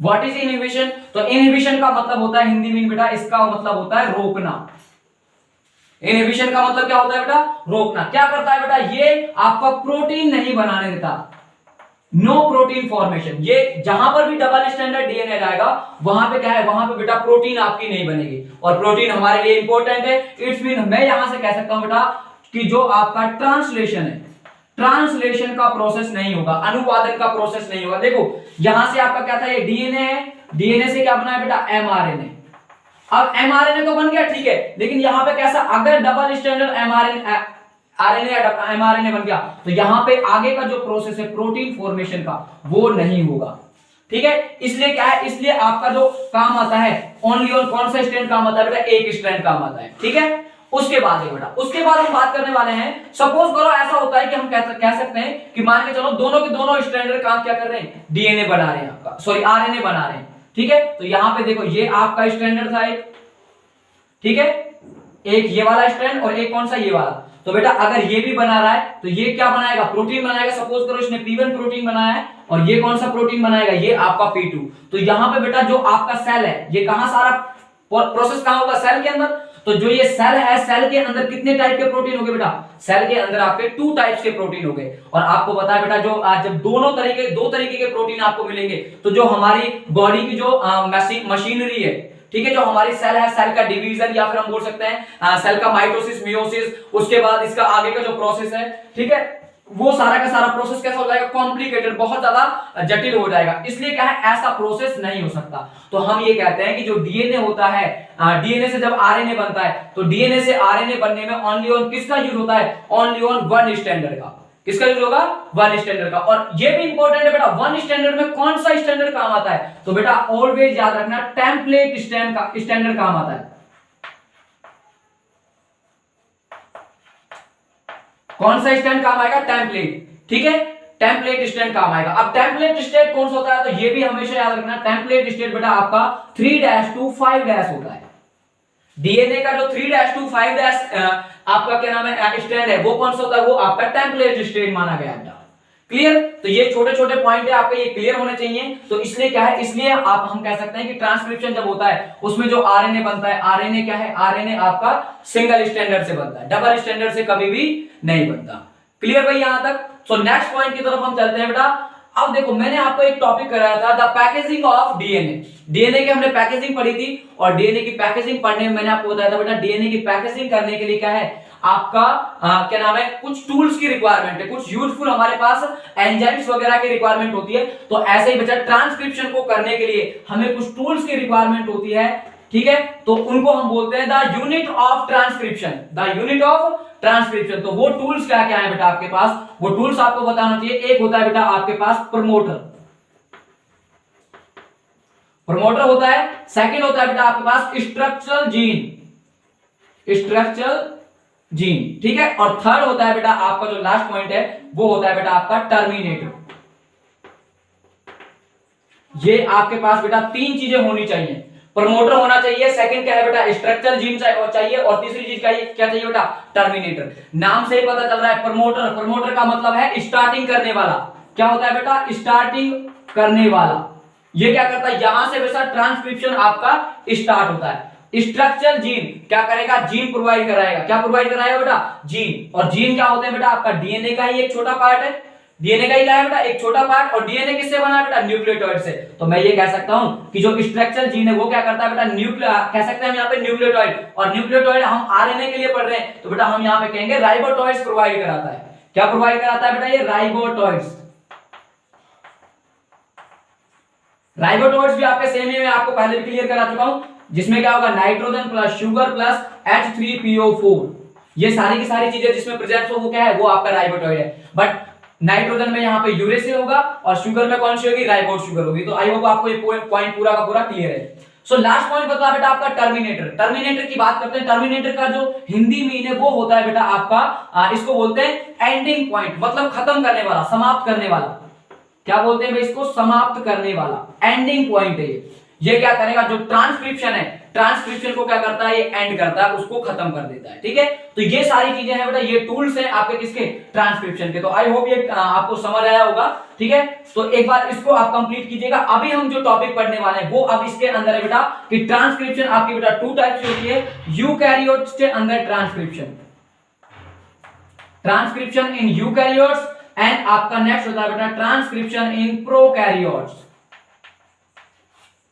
What is inhibition? तो इनहिबिशन का मतलब होता है हिंदी में बेटा, इसका मतलब होता है रोकना। इनहिबिशन का मतलब क्या होता है बेटा? रोकना। क्या करता है बेटा? ये आपका प्रोटीन नहीं बनाने देता, नो प्रोटीन फॉर्मेशन। ये जहां पर भी डबल स्टैंडर्ड डीएनए जाएगा वहां पे क्या है? वहां पे बेटा प्रोटीन आपकी नहीं बनेगी, और प्रोटीन हमारे लिए इंपॉर्टेंट है। इट्स मीन मैं यहां से कह सकता हूं बेटा कि जो आपका ट्रांसलेशन है, ट्रांसलेशन का प्रोसेस नहीं होगा, अनुवादन का प्रोसेस नहीं होगा। देखो यहां से आपका क्या था? ये डीएनए है, डीएनए से क्या बना है बेटा? एमआरएनए। अब एमआरएनए तो बन गया, ठीक है, लेकिन यहां पे कैसा? अगर डबल स्टैंडर्ड एमआरएनए आरएनए या एमआरएनए बन गया तो यहां पे आगे का जो प्रोसेस है प्रोटीन फॉर्मेशन का वो नहीं होगा, ठीक है। इसलिए क्या है? इसलिए आपका जो काम आता है ओनली और कौन सा स्ट्रैंड काम आता है बेटा? एक स्ट्रैंड काम आता है, ठीक है। उसके बाद है बेटा, उसके बाद हम बात करने वाले हैं, सपोज करो ऐसा होता है कि हम कह सकते हैं कि मान के चलो दोनों के दोनों स्ट्रैंड काम क्या कर रहे हैं? डीएनए बना रहे हैं आपका, सॉरी आरएनए बना रहे हैं, ठीक है। तो यहां पे देखो ये आपका स्ट्रैंड था एक, ठीक है, एक ये वाला स्ट्रैंड और एक कौन सा? ये वाला। तो बेटा अगर ये भी बना रहा है तो ये क्या बनाएगा? प्रोटीन बनाएगा। सपोज करो इसने P1 प्रोटीन बनाया है और ये कौन सा प्रोटीन बनाएगा? ये आपका P2। तो यहां पे बेटा जो आपका सेल है, ये कहां सारा प्रोसेस कहां होगा? सेल के अंदर। तो जो ये सेल है, सेल के अंदर कितने टाइप के प्रोटीन हो गए बेटा? सेल के अंदर आपके 2 टाइप्स के प्रोटीन हो गए। और आपको पता है बेटा जो जब दो तरीके के प्रोटीन आपको मिलेंगे तो जो हमारी बॉडी की जो मशीनरी है, ठीक है, जो हमारी सेल है, सेल का डिवीजन या फिर हम बोल सकते हैं सेल का माइटोसिस, मियोसिस, उसके बाद इसका आगे का जो प्रोसेस है, ठीक है, वो सारा का सारा प्रोसेस कैसा हो जाएगा? कॉम्प्लिकेटेड, बहुत ज्यादा जटिल हो जाएगा। इसलिए क्या है? ऐसा प्रोसेस नहीं हो सकता। तो हम ये कहते हैं कि जो डीएनए होता है, डीएनए से जब आरएनए बनता है तो डीएनए से आरएनए बनने में ओनली ऑन किसका यूज होता है? ओनली ऑन 1 स्टैंडर्ड का। किसका यूज होगा? 1 स्टैंडर्ड का। और ये भी इंपॉर्टेंट है बेटा, 1 स्टैंडर्ड में कौन सा स्टैंडर्ड काम आता है? तो बेटा ऑलवेज याद रखना टेम्पलेट स्टैंडर्ड काम आता है। कौन सा स्टैंड काम आएगा? टेम्पलेट, ठीक है, टेम्पलेट स्टैंड काम आएगा। अब टेम्पलेट स्टेट कौन सा होता है? तो ये भी हमेशा याद रखना, टेम्पलेट स्टेट बेटा आपका 3' to 5' होता है। डीएनए का जो 3' to 5' आपका क्या नाम है स्टैंड है, वो कौन सा होता है? वो आपका टेम्पलेट स्टेट माना गया है। क्लियर? तो ये छोटे छोटे पॉइंट है आपके, ये क्लियर होने चाहिए। तो इसलिए क्या है? इसलिए आप हम कह सकते हैं कि ट्रांसक्रिप्शन जब होता है उसमें जो आरएनए बनता है, आरएनए क्या है? आरएनए आपका सिंगल स्टैंडर्ड से बनता है, डबल स्टैंडर्ड से कभी भी नहीं बनता। क्लियर भाई यहां तक? सो नेक्स्ट पॉइंट की तरफ हम चलते हैं बेटा। अब देखो मैंने आपको एक टॉपिक कराया था, the packaging of DNA. DNA की हमने पैकेजिंग पढ़ी थी, और डीएनए की पैकेजिंग पढ़ने में मैंने आपको बताया था बेटा डीएनए की पैकेजिंग करने के लिए क्या है आपका क्या नाम है? कुछ टूल्स की रिक्वायरमेंट है, कुछ यूजफुल हमारे पास एंजाइम्स वगैरह की रिक्वायरमेंट होती है। तो ऐसे ही बच्चा ट्रांसक्रिप्शन को करने के लिए हमें कुछ टूल्स की रिक्वायरमेंट होती है, ठीक है, तो उनको हम बोलते हैं the unit of transcription, the unit of transcription. तो वो टूल्स क्या क्या है बेटा आपके पास? वो टूल्स आपको बताना चाहिए। एक होता है बेटा आपके पास प्रमोटर, प्रमोटर होता है। सेकंड होता है बेटा आपके पास स्ट्रक्चरल जीन, स्ट्रक्चरल जीन, ठीक है। और थर्ड होता है बेटा आपका जो लास्ट पॉइंट है वो होता है बेटा आपका टर्मिनेटर। ये आपके पास बेटा 3 चीजें होनी चाहिए। प्रमोटर होना चाहिए, सेकंड क्या है बेटा? स्ट्रक्चरल जीन चाहिए, और तीसरी चीज क्या चाहिए बेटा? टर्मिनेटर। नाम से ही पता चल रहा है प्रमोटर, प्रमोटर का मतलब है स्टार्टिंग करने वाला। क्या होता है बेटा? स्टार्टिंग करने वाला। ये क्या करता है? यहां से बेटा ट्रांसक्रिप्शन आपका स्टार्ट होता है। स्ट्रक्चरल जीन क्या करेगा? जीन प्रोवाइड कराएगा। क्या प्रोवाइड कराएगा बेटा? जीन। और जीन क्या होते हैं बेटा? आपका डीएनए का ही एक छोटा पार्ट है, डीएनए का ही क्या है बेटा? एक छोटा पार्ट। और डीएनए किससे बना है बेटा? न्यूक्लियोटाइड से। तो मैं ये कह सकता हूं कि जो स्ट्रक्चरल जीन है वो क्या करता है बेटा? कह सकते हैं हम यहाँ पे न्यूक्लियोटाइड। और न्यूक्लियोटाइड हम आरएनए के लिए पढ़ रहे हैं तो बेटा हम यहाँ पे कहेंगे राइबोटॉइड्स प्रोवाइड कराता है। क्या प्रोवाइड कराता है बेटा? ये राइबोटॉइड्स। राइबोटॉइड्स भी आपके सेम ही मैं आपको पहले भी क्लियर करा चुका हूं, जिसमें क्या होगा? Nitrogen plus sugar plus H3PO4। ये सारी की सारी चीजें जिसमें प्रेजेंट हो वो क्या है? वो आपका राइबोटॉइड है। बट नाइट्रोजन में यहाँ पे यूरेसिल होगा और शुगर में कौन सी होगी? राइबोट शुगर होगी। तो आई होप आपको ये पॉइंट पूरा का पूरा क्लियर है। सो लास्ट पॉइंट बता बेटा आपका टर्मिनेटर। टर्मिनेटर की बात करते हैं। टर्मिनेटर का जो हिंदी मीन है वो होता है बेटा आपका इसको बोलते हैं एंडिंग पॉइंट, मतलब खत्म करने वाला, समाप्त करने वाला। क्या बोलते हैं भाई इसको? समाप्त करने वाला, एंडिंग पॉइंट है ये क्या करेगा? जो ट्रांसक्रिप्शन है, ट्रांसक्रिप्शन को क्या करता है? ये एंड करता है, उसको खत्म कर देता है। ठीक है, तो ये सारी चीजें हैं बेटा, ये टूल्स हैं आपके किसके? ट्रांसक्रिप्शन के। तो आई होप ये आपको समझ आया होगा। ठीक है, तो एक बार इसको आप कंप्लीट कीजिएगा। अभी हम जो टॉपिक पढ़ने वाले हैं वो अब इसके अंदर है बेटा कि ट्रांसक्रिप्शन आपकी बेटा टू टाइप्स की होती है। यूकैरियोट्स के अंदर transcription, transcription in eukaryotes, and आपका नेक्स्ट होता है बेटा transcription in prokaryotes.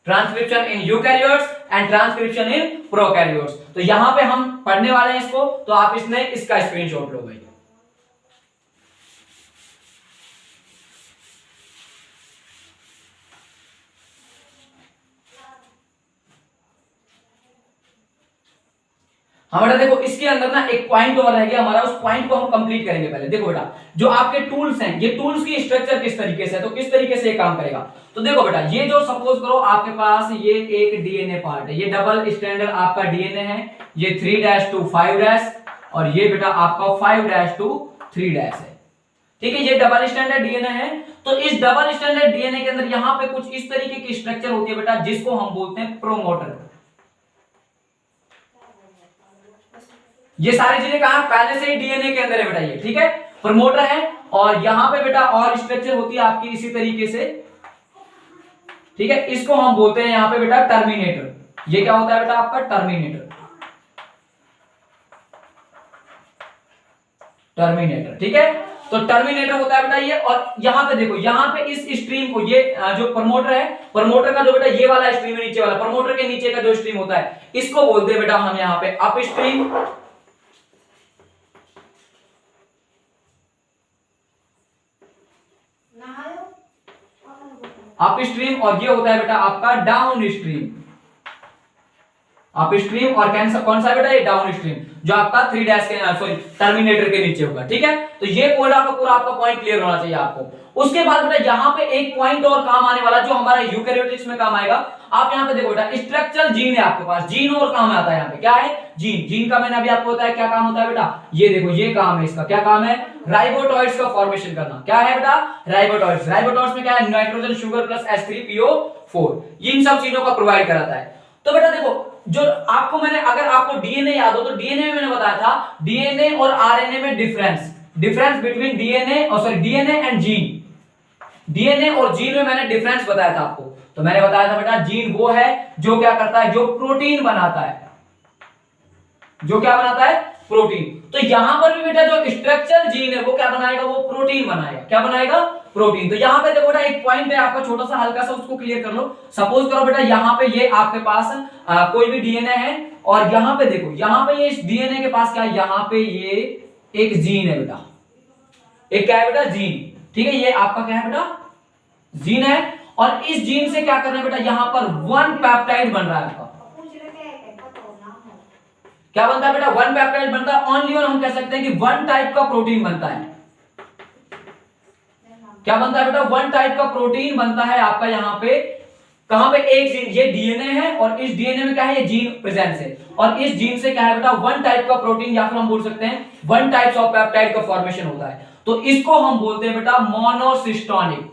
Transcription in eukaryotes and transcription in prokaryotes. तो यहां पे हम पढ़ने वाले हैं इसको, तो आप इसमें इसका स्क्रीनशॉट लो भाई। हमारा देखो इसके अंदर ना एक पॉइंट और रह गया हमारा, उस पॉइंट को हम कंप्लीट करेंगे पहले। देखो बेटा जो आपके टूल्स हैं, ये टूल्स की स्ट्रक्चर किस तरीके से है, तो किस तरीके से ये काम करेगा। तो देखो बेटा ये जो सपोज करो आपके पास ये एक डीएनए पार्ट है, ये डबल स्टैंडर्ड आपका डीएनए है, ये 3' to 5' और ये बेटा आपका 5' to 3' है। ठीक है, ये डबल स्टैंडर्ड डीएनए है। तो इस डबल स्टैंडर्ड डीएनए के अंदर यहां पे कुछ इस तरीके की स्ट्रक्चर होती है बेटा, जिसको हम बोलते हैं प्रोमोटर। ये सारी चीजें कहां? पहले से ही डीएनए के अंदर है बेटा ये। ठीक है, प्रमोटर है, और यहां पे बेटा और स्ट्रक्चर होती है आपकी इसी तरीके से। ठीक है, इसको हम बोलते हैं यहां पे बेटा टर्मिनेटर। ये क्या होता है बेटा आपका? Terminator, terminator. ठीक है, तो टर्मिनेटर होता है बेटा ये। और यहां पे देखो, यहां पे इस स्ट्रीम को, ये जो प्रमोटर है, प्रमोटर का जो बेटा ये वाला स्ट्रीम है नीचे वाला, प्रमोटर के नीचे का जो स्ट्रीम होता है, इसको बोलते हैं बेटा हम यहां पे अप स्ट्रीम, अप स्ट्रीम, और ये होता है बेटा आपका डाउन स्ट्रीम। अप स्ट्रीम और कौन सा बेटा? ये डाउन स्ट्रीम, जो आपका 3' के सॉरी टर्मिनेटर के नीचे होगा। ठीक है, तो ये पूरा का पूरा आपका पॉइंट क्लियर होना चाहिए आपको। उसके बाद बेटा यहाँ पे एक पॉइंट और काम आने वाला, जो हमारा यूकैरियोटिक्स में काम आएगा। आप यहाँ पे देखो बेटा स्ट्रक्चरल जीन है आपके पास, जीन और काम आता है यहाँ पे। क्या है? जीन। जीन का मैंने अभी आपको बताया क्या काम होता है बेटा, ये देखो ये काम है इसका। क्या काम है? राइबोटॉइड्स का फॉर्मेशन करना। क्या है बेटा? राइबोटॉइड्स। राइबोटॉइड्स में क्या है? नाइट्रोजन शुगर प्लस H3PO4, इन सब चीजों का प्रोवाइड कराता है। तो बेटा देखो, जो आपको मैंने, अगर आपको डीएनए याद हो तो डीएनए में मैंने बताया था डीएनए और आरएनए में डिफरेंस बिटवीन डीएनए और sorry DNA and gene. DNA और जीन में मैंने डिफरेंस बताया था आपको। तो मैंने बताया था बेटा जीन वो है जो क्या करता है? जो प्रोटीन बनाता है। जो क्या बनाता है? प्रोटीन। तो यहां पर भी बेटा जो स्ट्रक्चरल जीन है वो क्या बनाएगा? वो प्रोटीन बनाएगा। क्या बनाएगा? प्रोटीन। तो यहां पे देखो बेटा एक पॉइंट है आपका छोटा सा, हल्का सा, उसको क्लियर कर लो। सपोज करो बेटा यहां पे ये आपके पास कोई भी डीएनए है, और यहां पे देखो, यहां पे ये इस डीएनए के पास क्या है? यहां पे ये एक जीन है बेटा। एक क्या है बेटा? जीन। ठीक है, ये आपका क्या है बेटा? जीन है। और इस जीन से क्या कर रहे हैं बेटा? यहां पर 1 पेप्टाइड बन रहा है आपका। क्या बनता है बेटा? 1 पेप्टाइड बनता है ओनली, और हम कह सकते हैं कि 1 टाइप का प्रोटीन बनता है। क्या बनता है बेटा? 1 टाइप का प्रोटीन बनता है आपका यहां पे। कहां पे? एक जीन, ये डीएनए है, और इस डीएनए में क्या है? ये जीन प्रेजेंस है, और इस जीन से क्या है बेटा? 1 टाइप का प्रोटीन, या फिर हम बोल सकते हैं 1 टाइप्स ऑफ पेप्टाइड का फॉर्मेशन होता है। तो इसको हम बोलते हैं बेटा मोनोसिस्टोनिक।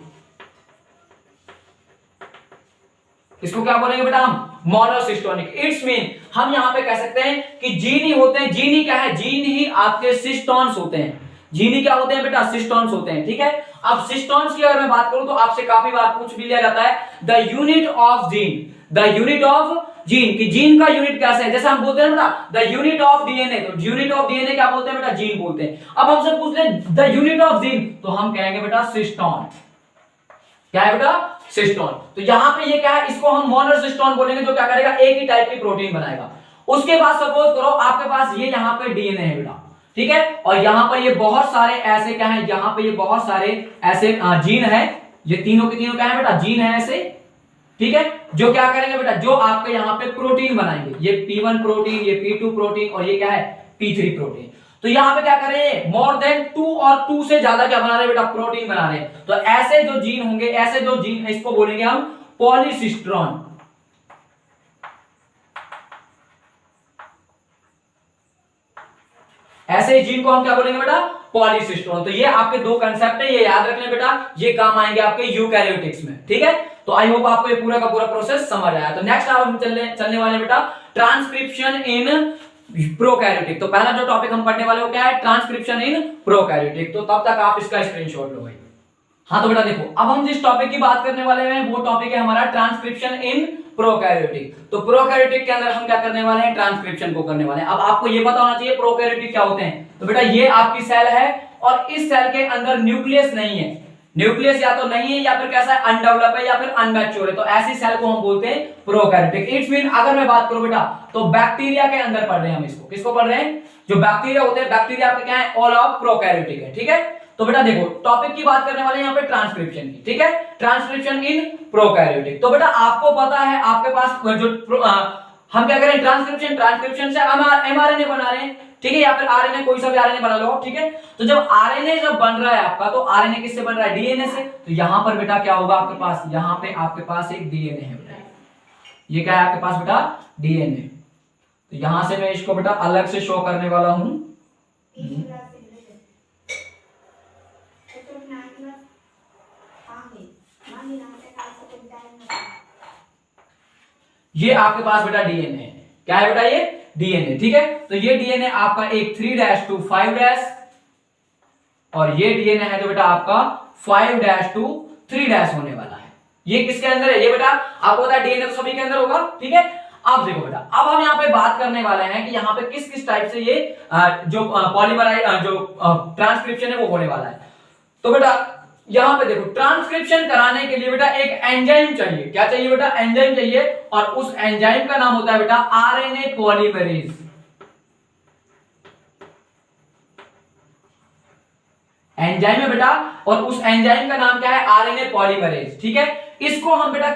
इसको क्या बोलेंगे बेटा हम? मोनोसिस्टोनिक। इट्स मीन हम यहां पे कह सकते हैं कि जीन ही होते हैं। जीन ही क्या है? जीन ही आपके सिस्टोन्स होते हैं। जीन ही क्या होते हैं बेटा? सिस्टोन्स होते हैं। ठीक है, अब सिस्टोन्स की अगर मैं बात करूं तो आपसे काफी बार पूछ भी लिया जाता है the unit of gene, the unit of gene, कि जीन का यूनिट कैसे है। जैसे हम बोलते हैं बेटा द यूनिट ऑफ डीएनए, तो यूनिट ऑफ डीएनए क्या बोलते हैं बेटा? जीन बोलते हैं। अब हमसे पूछ ले द यूनिट ऑफ जीन, तो हम कहेंगे बेटा सिस्टोन। क्या है बेटा? सिस्टोन। तो यहां पे ये क्या है? इसको हम मोनोसिस्टोन बोलेंगे, जो क्या करेगा? एक ही टाइप की प्रोटीन बनाएगा। उसके बाद सपोज करो आपके पास ये यहां पे डीएनए है बेटा, ठीक है, और यहां पर ये बहुत सारे ऐसे क्या है? यहां पे ये बहुत सारे ऐसे जीन है। ये तीनों के तीनों क्या है बेटा? जीन है ऐसे। ठीक है, जो क्या करेंगे बेटा? जो आपके यहां पे प्रोटीन बनाएंगे। ये P1 प्रोटीन, ये P2 प्रोटीन, और ये क्या है? P3 protein. तो यहां पे क्या कर रहे हैं? मोर देन 2 और 2 से ज्यादा क्या बना रहे हैं बेटा? प्रोटीन बना रहे हैं। तो ऐसे जो जीन होंगे, ऐसे जो जीन, इसको बोलेंगे हम पॉलीसिस्ट्रॉन। ऐसे जीन को हम क्या बोलेंगे बेटा, पॉलीसिस्टोन। तो ये आपके दो कंसेप्ट है, ये याद रखने बेटा, ये काम आएंगे आपके यूकैरियोटिक्स में, ठीक है। तो आई होप आपको ये पूरा का पूरा प्रोसेस समझ आया। तो नेक्स्ट आप हम चलने वाले बेटा ट्रांसक्रिप्शन इन प्रोकैरियोटिक। तो पहला जो टॉपिक हम पढ़ने वाले वो क्या है, ट्रांसक्रिप्शन इन प्रोकैरियोटिक। तो तब तक आप इसका स्क्रीनशॉट लो भाई। हाँ तो बेटा देखो, अब हम जिस टॉपिक की बात करने वाले हैं वो टॉपिक है हमारा ट्रांसक्रिप्शन इन प्रोकैरियोटिक। तो प्रोकैरियोटिक के अंदर हम क्या करने वाले हैं, ट्रांसक्रिप्शन को करने वाले हैं। अब आपको ये पता होना चाहिए प्रोकैरियोटिक क्या होते हैं। तो बेटा ये आपकी सेल है और इस सेल के अंदर न्यूक्लियस नहीं है, न्यूक्लियस या तो नहीं है या फिर कैसा है, अनडेवलप है या फिर अनमैच्योर है। तो ऐसी सेल को हम बोलते हैं प्रोकैरियोटिक। इट्स मीन अगर मैं बात करूं बेटा तो बैक्टीरिया के अंदर पढ़ रहे हैं हम इसको, किसको पढ़ रहे हैं, जो बैक्टीरिया होते हैं, बैक्टीरिया आपके क्या है, ऑल ऑफ प्रोकैरियोटिक है, ठीक है। तो बेटा देखो टॉपिक की बात करने वाले हैं यहाँ पे ट्रांसक्रिप्शन की, ठीक है, ट्रांसक्रिप्शन इन प्रोकैरियोटिक। तो बेटा आपको पता है आपके पास जो हम क्या करें, ट्रांसक्रिप्शन से एमआरएनए बना रहे हैं, ठीक है, या फिर आरएनए, कोई सा भी आरएनए बना लो, ठीक है। तो जब आरएनए जब बन रहा है आपका, तो आरएनए किससे बन रहा है, डीएनए से। तो यहां पर बेटा क्या होगा आपके पास, यहां पे आपके पास एक डीएनए है बेटा, ये क्या है आपके पास बेटा, डीएनए। तो यहां से मैं इसको बेटा अलग से शो करने वाला हूं। ये आपके पास बेटा डीएनए है, क्या है बेटा, ये डीएनए, ठीक है। तो ये डीएनए आपका एक 3' to 5' और ये डीएनए है जो बेटा आपका 5' to 3' होने वाला है। ये किसके अंदर है, ये बेटा आपको पता है डीएनए तो सभी के अंदर होगा, ठीक है। अब देखो बेटा, अब हम यहाँ पे बात करने वाले हैं कि यहाँ पे किस किस टाइप से ये जो पॉलीमराइज जो ट्रांसक्रिप्शन है वो होने वाला है। तो बेटा यहां पे देखो, ट्रांसक्रिप्शन कराने के लिए बेटा एक एंजाइम चाहिए, क्या चाहिए बेटा, एंजाइम चाहिए, और उस एंजाइम का नाम होता है बेटा आरएनए पॉलीमरेज। एंजाइम है बेटा, और उस एंजाइम का नाम क्या है, आरएनए पॉलीमरेज, ठीक है। इसको हम बेटा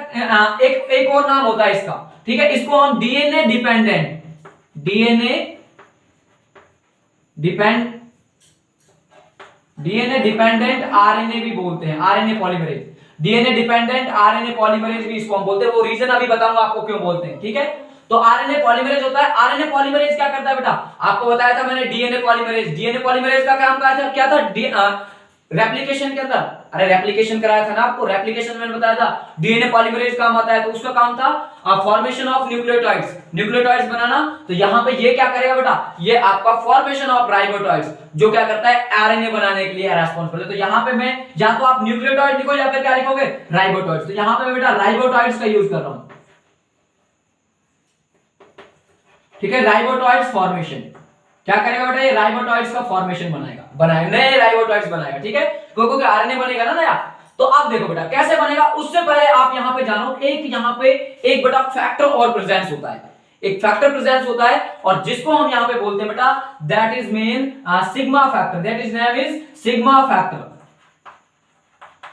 एक और नाम होता है इसका, ठीक है, इसको हम डीएनए डिपेंडेंट आरएनए भी बोलते हैं, RNA polymerase, DNA dependent RNA polymerase भी इसको हम बोलते हैं। वो रीजन अभी बताऊंगा आपको क्यों बोलते हैं, ठीक है। तो आरएनए पॉलीमरेज होता है, आरएनए पॉलीमरेज क्या करता है बेटा, आपको बताया था मैंने डीएनए पॉलीमरेज का काम क्या था, रेप्लिकेशन के अंदर, अरे रेप्लिकेशन कराया था ना आपको, रेप्लिकेशन मैंने बताया था डीएनए पॉलीमरेज काम आता है। तो उसका काम था फॉर्मेशन ऑफ न्यूक्लियोटाइड्स बनाना। तो यहां पे ये क्या करेगा बेटा, ये आपका फॉर्मेशन ऑफ राइबोसोम्स, जो क्या करता है, आरएनए बनाने के लिए रेस्पॉन्सिबल है। तो यहां पे मैं या तो आप न्यूक्लियोटाइड लिखो या फिर क्या लिखोगे, राइबोसोम्स। तो यहां पे मैं बेटा राइबोसोम्स का यूज कर रहा हूं, ठीक है। राइबोसोम्स फॉर्मेशन क्या करेगा बेटा, ये राइबोसोम्स का फॉर्मेशन बनाएगा, नए राइबोसोम्स बनाएगा, ठीक है, क्योंकि आरएनए बनेगा ना नया। तो आप देखो बेटा कैसे बनेगा, उससे पहले आप यहां पे जानो, एक यहां पे एक बेटा फैक्टर और प्रेजेंस होता है, एक फैक्टर प्रेजेंस होता है, और जिसको हम यहां पे बोलते हैं बेटा that is main sigma factor, that is name is sigma factor.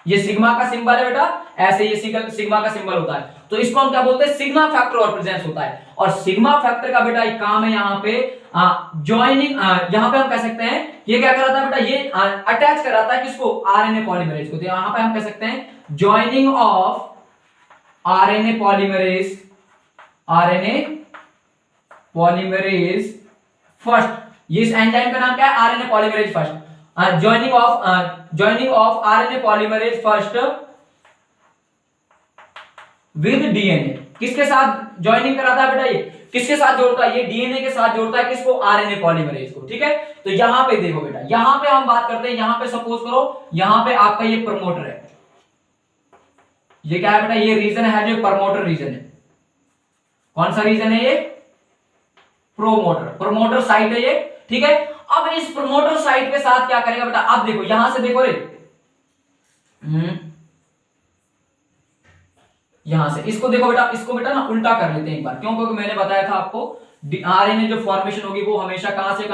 ये सिग्मा का सिंबल है बेटा, ऐसे ये सिग्मा का सिंबल होता है। तो इसको हम क्या बोलते हैं, सिग्मा फैक्टर और प्रेजेंस होता है। और सिग्मा फैक्टर का बेटा एक काम है यहाँ पे ज्वाइनिंग, यहाँ पे हम कह सकते हैं ये क्या कराता है बेटा, ये अटैच कराता है किसको, आरएनए पॉलीमरेज को। तो यहाँ पे हम कह सकते हैं joining of RNA polymerase first. ये इस एंजाइम का नाम क्या है, RNA polymerase first. Joining of RNA polymerase first with DNA, किसके साथ ज्वाइनिंग कराता है बेटा, ये किसके साथ जोड़ता है, ये डीएनए के साथ जोड़ता है किसको, आरएनए पॉलीमरेज को, ठीक है। तो यहां पे देखो बेटा, यहां पे हम बात करते हैं, यहां पे सपोज करो यहां पे आपका ये प्रमोटर है, ये क्या है बेटा, ये रीजन है जो प्रमोटर रीजन है। कौन सा रीजन है ये, प्रोमोटर साइट है ये, ठीक है। अब इस प्रमोटर साइट के साथ क्या करेगा बेटा, अब देखो यहां से देखो रे, यहां से इसको देखो बेटा, इसको बेटा ना उल्टा कर लेते हैं एक बार, क्यों, क्योंकि मैंने बताया था आपको आरएनए जो फॉर्मेशन होगी वो हमेशा कहां से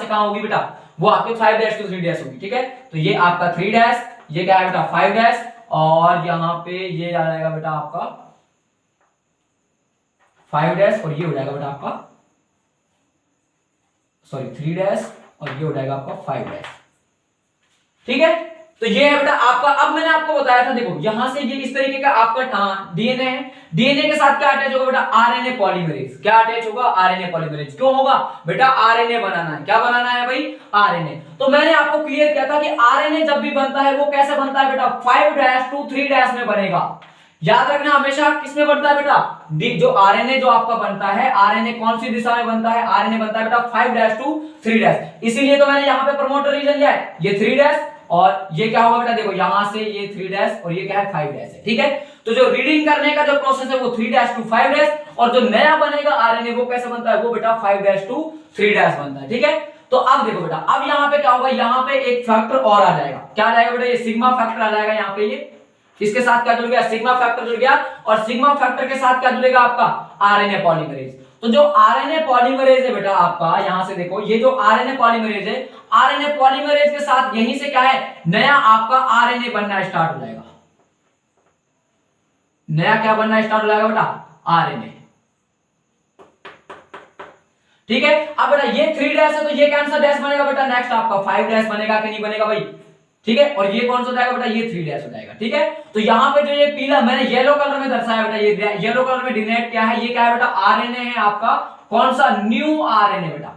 कहां होगी बेटा, वो आपके 5' to 3' होगी, ठीक है। तो ये आपका 3', ये क्या है बेटा 5', और यहां पे ये आ जाएगा बेटा आपका 5' और ये हो जाएगा बेटा आपका, सॉरी 3' और ये हो जाएगा आपका 5', ठीक है। तो ये है बेटा आपका, अब मैंने आपको बताया था, देखो यहां से ये इस तरीके का आपका डीएनए है, डीएनए के साथ क्या अटैच होगा बेटा, आरएनए पॉलीमरेज। क्या अटैच होगा, आरएनए पॉलीमरेज। क्यों होगा बेटा, आरएनए बनाना है। क्या बनाना है भाई, आरएनए। तो मैंने आपको क्लियर किया था कि आरएनए जब भी बनता है वो कैसे बनता है बेटा, 5' to 3' में बनेगा। याद रखना हमेशा किसमें बनता है बेटा, जो आरएनए जो आपका बनता है, आरएनए कौन सी दिशा में बनता है, आरएनए बनता है बेटा 5' to 3'। इसीलिए तो मैंने यहां पे प्रमोटर रीजन लिया है, ये 3' और ये क्या होगा बेटा, देखो यहां से ये 3' और ये क्या है 5' है, ठीक है। तो जो रीडिंग करने का जो प्रोसेस है वो 3' to 5' और जो नया बनेगा आरएनए वो कैसे बनता है, वो बेटा 5' to 3' बनता है, ठीक है। तो अब देखो बेटा, अब यहां पे क्या होगा, यहां पे एक फैक्टर और आ जाएगा। क्या आ जाएगा बेटा, ये सिग्मा फैक्टर आ जाएगा यहां पे, ये इसके साथ क्या जुड़ गया, सिग्मा फैक्टर जुड़ गया, और सिग्मा फैक्टर के साथ क्या जुड़ेगा आपका, आरएनए पॉलीमरेज। तो जो आरएनए पॉलीमरेज है बेटा आपका, यहां से देखो ये जो आरएनए पॉलीमरेज है, आरएनए पॉलीमरेज के साथ यहीं से क्या है, नया आपका आरएनए बनना स्टार्ट हो जाएगा। नया क्या बनना स्टार्ट हो जाएगा बेटा, आरएनए, ठीक है। अब बेटा ये 3' है तो ये कौन सा डैश बनेगा बेटा, नेक्स्ट आपका 5' बनेगा कि नहीं बनेगा भाई, ठीक है। और ये कौन सा हो जाएगा बेटा, ये 3' हो जाएगा, ठीक है। तो यहां पे जो ये पीला मैंने येलो कलर में दर्शाया बेटा, ये येलो कलर में डिनोट क्या है, ये क्या है बेटा, आरएनए है आपका, कौन सा, न्यू आरएनए बेटा।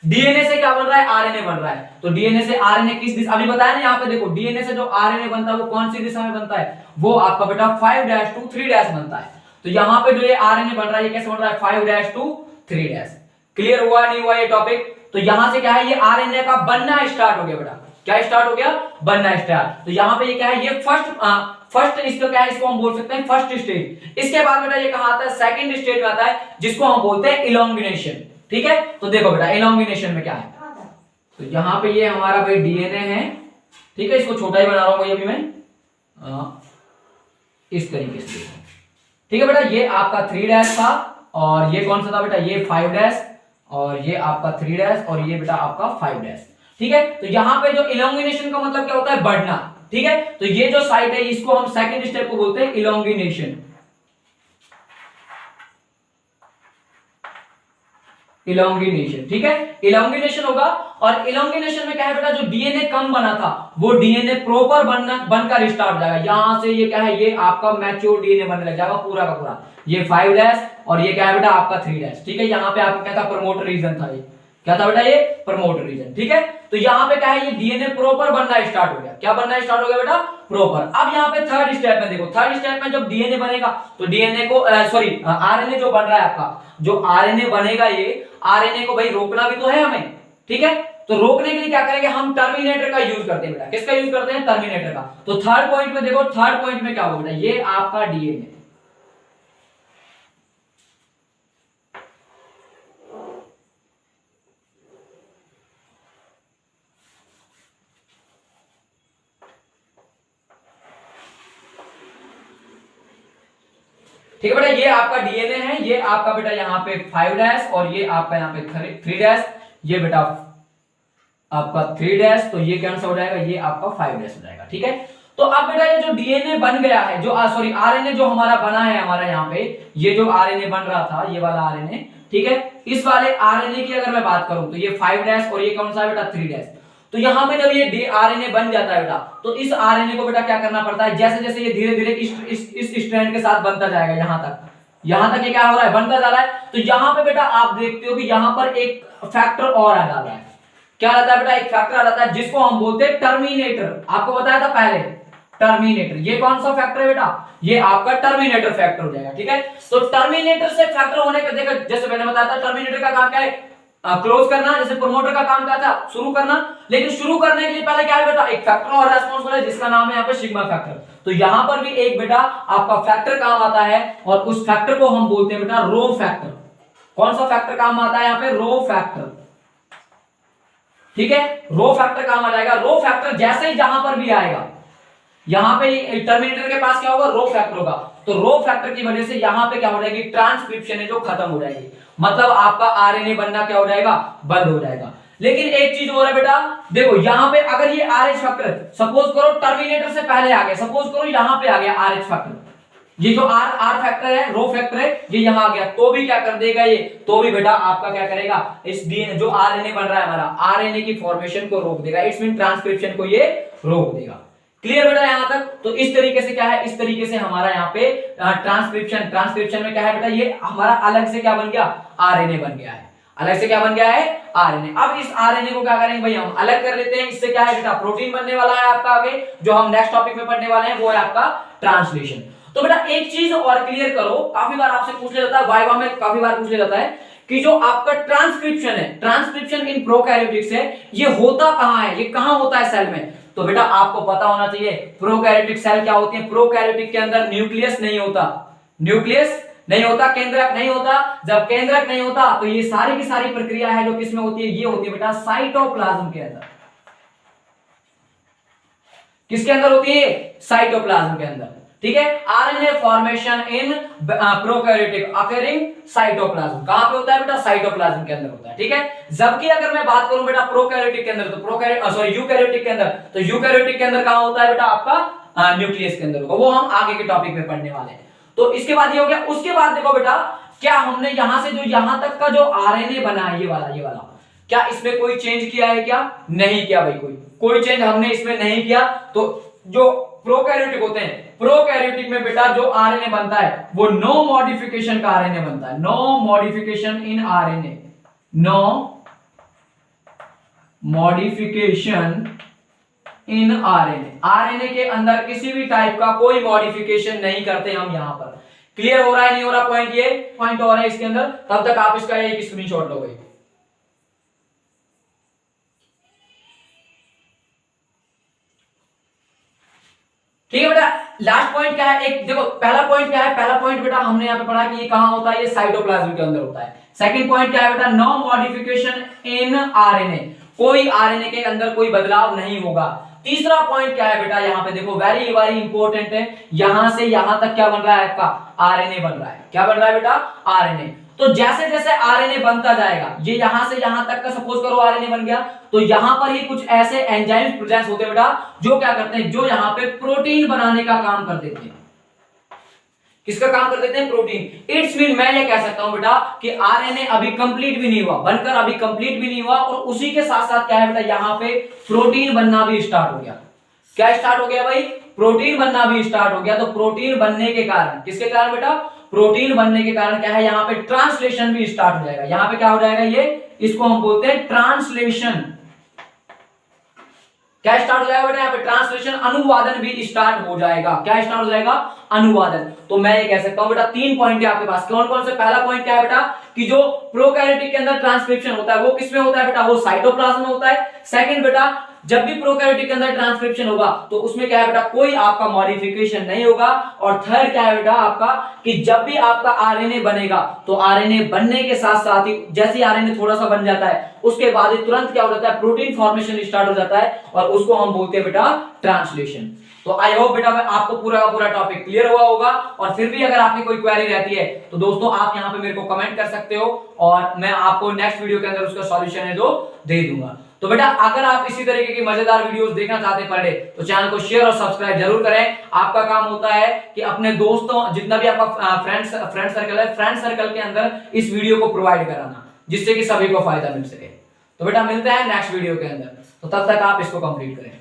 डीएनए से क्या बन रहा है, आरएनए बन रहा है। तो डीएनए से आरएनए किस दिशा, अभी बताया ना यहाँ पे देखो, डीएनए से जो आरएनए बनता है वो कौन सी दिशा में बनता है, वो आपका बेटा 5' to 3' बनता है। तो यहाँ पे जो ये आरएनए बन रहा है ये कैसे बन रहा है, 5' to 3'। क्लियर हुआ नहीं हुआ ये टॉपिक। तो यहां से क्या है, ये आरएनए का बनना स्टार्ट हो गया बेटा, क्या स्टार्ट हो गया, बनना स्टार्ट। तो यहाँ पे ये क्या है, ये फर्स्ट इसको क्या है, इसको हम बोल सकते हैं फर्स्ट स्टेज। इसके बाद बेटा ये कहां आता है, सेकंड स्टेज में आता है, जिसको हम बोलते हैं इलोंगिनेशन, ठीक है। तो देखो बेटा इलोंगिनेशन में क्या है, तो यहाँ पे ये हमारा भाई डीएनए है, ठीक है। इसको छोटा ही बना रहा हूं अभी मैं, इस तरीके से, ठीक है बेटा। ये आपका 3' था और ये कौन सा था बेटा, ये 5' और ये आपका 3' और ये बेटा आपका 5', ठीक है। तो यहां पे जो इलोंगिनेशन का मतलब क्या होता है, बढ़ना, ठीक है। तो ये जो साइट है इसको हम सेकंड स्टेप को बोलते हैं इलोंगिनेशन। इलोंगिनेशन, ठीक है, इलोंगिनेशन होगा। और इलोंगिनेशन में क्या है बेटा, जो डीएनए कम बना था वो डीएनए प्रॉपर बनकर स्टार्ट हो जाएगा। यहां से ये क्या है, ये आपका मैच्योर डीएनए बनने लग जाएगा पूरा का पूरा। ये 5' और ये क्या है बेटा आपका 3', ठीक है। यहाँ पे आपका क्या था, प्रमोटर रीजन था, ये क्या था बेटा, ये प्रमोटर रीजन, ठीक है। तो यहाँ पे क्या है, ये डीएनए प्रॉपर बनना स्टार्ट हो गया। क्या बनना स्टार्ट हो गया बेटा, प्रॉपर। अब यहाँ पे थर्ड स्टेप में देखो, थर्ड स्टेप में जब डीएनए बनेगा तो डीएनए को सॉरी आरएनए जो बन रहा है आपका, जो आरएनए बनेगा, ये आरएनए को भाई रोकना भी तो है हमें, ठीक है। तो रोकने के लिए क्या करेंगे, हम टर्मिनेटर का यूज करते हैं बेटा। किसका यूज करते हैं, टर्मिनेटर का। तो थर्ड पॉइंट में देखो, थर्ड पॉइंट में क्या होगा बेटा, ये आपका डीएनए, ठीक है बेटा। ये आपका डीएनए है, ये आपका बेटा यहाँ पे 5' और ये आपका यहाँ पे 3', ये बेटा आपका 3', तो ये कैंसिल हो जाएगा, ये आपका 5' हो जाएगा, ठीक है। तो अब बेटा ये जो डीएनए बन गया है, जो सॉरी आरएनए जो हमारा बना है, हमारा यहाँ पे ये जो आरएनए बन रहा था, ये वाला आरएनए, ठीक है। इस वाले आरएनए की अगर मैं बात करूं तो ये 5' और ये कौन सा है बेटा, 3'। तो यहाँ पे जब ये आरएनए बन जाता है बेटा, तो इस आरएनए को बेटा क्या करना पड़ता है, जैसे जैसे ये धीरे धीरे इस स्ट्रैंड के साथ बनता जाएगा, यहाँ तक ये क्या हो रहा है, बनता जा रहा है। तो यहाँ पे बेटा आप देखते हो कि यहाँ पर एक फैक्टर और आ जाता है। क्या आता है बेटा, एक फैक्टर आ जाता है जिसको हम बोलते हैं टर्मिनेटर। आपको बताया था पहले, टर्मिनेटर। ये कौन सा फैक्टर है बेटा, ये आपका टर्मिनेटर फैक्टर हो जाएगा, ठीक है। तो टर्मिनेटर से फैक्टर होने का देखो, जैसे मैंने बताया था टर्मिनेटर का काम क्या है, क्लोज करना। जैसे प्रोमोटर का काम क्या था, शुरू करना। लेकिन शुरू करने के लिए पहले क्या है बेटा, एक फैक्टर और रेस्पॉन्सिबल है जिसका नाम है यहाँ पे सिग्मा फैक्टर। तो यहां पर भी एक बेटा आपका फैक्टर काम आता है और उस फैक्टर को हम बोलते हैं बेटा रो फैक्टर। कौन सा फैक्टर काम आता है यहाँ पे, रो फैक्टर, ठीक है। रो फैक्टर काम आ जाएगा। रो फैक्टर जैसे ही जहां पर भी आएगा, यहां पे टर्मिनेटर के पास क्या होगा, रो फैक्टर होगा। तो रो फैक्टर की वजह से यहां पे क्या हो जाएगी, ट्रांसक्रिप्शन है जो खत्म हो जाएगी। मतलब आपका आरएनए बनना क्या हो जाएगा, बंद हो जाएगा। लेकिन एक चीज और है बेटा, देखो यहां पे अगर ये आरएच फैक्टर सपोज करो टर्मिनेटर से पहले आ गया, सपोज करो यहां पे आ गया आरएच फैक्टर, ये जो आर फैक्टर है, रो फैक्टर है, ये यहां आ गया, तो भी क्या कर देगा ये, तो भी बेटा आपका क्या करेगा, इस डीएनए जो आरएनए बन रहा है हमारा, आरएनए की फॉर्मेशन को रोक देगा। इट्स मीन ट्रांसक्रिप्शन को ये रोक देगा। क्लियर बेटा यहां तक? तो इस तरीके से क्या है, इस तरीके से हमारा यहाँ पे ट्रांसक्रिप्शन में क्या है बेटा, ये हमारा अलग से क्या बन गया, आरएनए बन गया है, अलग से क्या बन गया है, आरएनए। अब इस आरएनए को क्या करेंगे भाई, हम अलग कर लेते हैं, इससे क्या है बेटा, प्रोटीन बनने वाला है आपका। आगे जो हम नेक्स्ट टॉपिक में पढ़ने वाले हैं वो है आपका ट्रांसलेशन। तो बेटा एक चीज और क्लियर करो, काफी बार आपसे पूछ लिया जाता है, वाइवा में काफी बार पूछ लिया जाता है कि जो आपका ट्रांसक्रिप्शन है, ट्रांसक्रिप्शन इन प्रोकैरियोटिक्स है, ये होता कहां है, ये कहां होता है सेल में? तो बेटा आपको पता होना चाहिए प्रोकैरियोटिक सेल क्या होती है। प्रोकैरियोटिक के अंदर न्यूक्लियस नहीं होता, न्यूक्लियस नहीं होता, केंद्रक नहीं होता। जब केंद्रक नहीं होता तो ये सारी की सारी प्रक्रिया है जो किसमें होती है, ये होती है बेटा साइटोप्लाज्म के अंदर। किसके अंदर होती है, साइटोप्लाज्म के अंदर, ठीक है। आरएनए फॉर्मेशन इन प्रोकैरियोटिक अकरिंग साइटोप्लाज्म, कहां पे होता है बेटा, साइटोप्लाज्म के अंदर होता है, ठीक है। जबकि अगर मैं बात करूं बेटा प्रोकैरियोटिक के अंदर, तो यूकैरियोटिक के अंदर, तो यूकैरियोटिक के अंदर कहां होता है बेटा, आपका न्यूक्लियस के अंदर होगा, वो हम आगे के टॉपिक में पढ़ने वाले हैं। तो इसके बाद ये हो गया। उसके बाद देखो बेटा, क्या हमने यहां से जो यहां तक का जो आरएनए बना है, ये वाला क्या इसमें कोई चेंज किया है क्या, नहीं किया भाई, कोई चेंज हमने इसमें नहीं किया। तो जो प्रोकैरियोटिक होते हैं, प्रोकैरियोटिक में बेटा जो आरएनए बनता है वो नो मॉडिफिकेशन का आरएनए बनता है, no modification in RNA, no modification in RNA, RNA के अंदर किसी भी टाइप का कोई मॉडिफिकेशन नहीं करते हम यहां पर। क्लियर हो रहा है, नहीं हो रहा पॉइंट, ये पॉइंट हो रहा है इसके अंदर, तब तक आप इसका एक स्क्रीनशॉट लो भाई। ठीक है बेटा, लास्ट पॉइंट क्या है, एक देखो पहला पॉइंट क्या है, पहला पॉइंट बेटा हमने यहां पे पढ़ा कि ये कहां होता है, ये साइटोप्लाज्म के अंदर होता है। सेकंड पॉइंट क्या है बेटा, नो मॉडिफिकेशन इन आरएनए, कोई आरएनए के अंदर कोई बदलाव नहीं होगा। तीसरा पॉइंट क्या है बेटा, यहाँ पे देखो वेरी वेरी इंपॉर्टेंट है, यहां से यहां तक क्या बन रहा है आपका, आरएनए बन रहा है। क्या बन रहा है बेटा, आरएनए। तो जैसे जैसे आरएनए बनता जाएगा, ये यहां से यहां तक का सपोज करो आरएनए बन गया, तो यहां पर ही कुछ ऐसे एंजाइम्स प्रेजेंट होते हैं बेटा, जो क्या करते हैं, जो यहां पे प्रोटीन बनाने का काम कर देते हैं। किसका काम कर देते हैं, प्रोटीन। इट्स मीन मैं ये कह सकता हूं बेटा कि आरएनए अभी कंप्लीट भी नहीं हुआ, बनकर अभी कंप्लीट भी नहीं हुआ, और उसी के साथ साथ क्या है बेटा, यहां पे प्रोटीन बनना भी स्टार्ट हो गया। क्या स्टार्ट हो गया भाई, प्रोटीन बनना भी स्टार्ट हो गया। तो प्रोटीन बनने के कारण, किसके कारण बेटा, प्रोटीन बनने के कारण क्या है, यहां पे ट्रांसलेशन भी स्टार्ट हो जाएगा। यहां पे क्या हो जाएगा, ये इसको हम बोलते हैं ट्रांसलेशन। क्या स्टार्ट हो जाएगा बेटा, यहाँ पे ट्रांसलेशन, अनुवादन भी स्टार्ट हो जाएगा। क्या स्टार्ट हो जाएगा, अनुवादन। तो मैं ये कह सकता हूं बेटा तीन पॉइंट है आपके पास, कौन कौन से। पहला पॉइंट क्या है बेटा, कि जो प्रोकैरियोटिक के अंदर ट्रांसक्रिप्शन होता है वो किसमें होता है बेटा, वो साइटोप्लाज्म में होता है। सेकंड बेटा, जब भी प्रोकैरियोटिक के अंदर ट्रांसक्रिप्शन होगा तो उसमें क्या है बेटा, कोई आपका मॉडिफिकेशन नहीं होगा। और थर्ड क्या है बेटा आपका, कि जब भी आपका आरएनए बनेगा तो आरएनए बनने के साथ साथ ही, जैसे ही आरएनए थोड़ा सा बन जाता है उसके बाद ही तुरंत क्या हो जाता है, प्रोटीन फॉर्मेशन स्टार्ट हो जाता है, और उसको हम बोलते हैं बेटा ट्रांसलेशन। तो आई होप बेटा आपको पूरा का पूरा टॉपिक क्लियर हुआ होगा। और फिर भी अगर आपकी कोई क्वेरी रहती है तो दोस्तों आप यहां पे मेरे को कमेंट कर सकते हो, और मैं आपको नेक्स्ट वीडियो के अंदर उसका सॉल्यूशन है जो दे दूंगा। तो बेटा अगर आप इसी तरीके की मजेदार वीडियोस देखना चाहते हैं पर डे, तो चैनल को शेयर और सब्सक्राइब जरूर करें। आपका काम होता है कि अपने दोस्तों, जितना भी आपका फ्रेंड सर्कल है, फ्रेंड सर्कल के अंदर इस वीडियो को प्रोवाइड कराना, जिससे कि सभी को फायदा मिल सके। तो बेटा मिलते हैं नेक्स्ट वीडियो के अंदर, तो तब तक आप इसको कंप्लीट करें।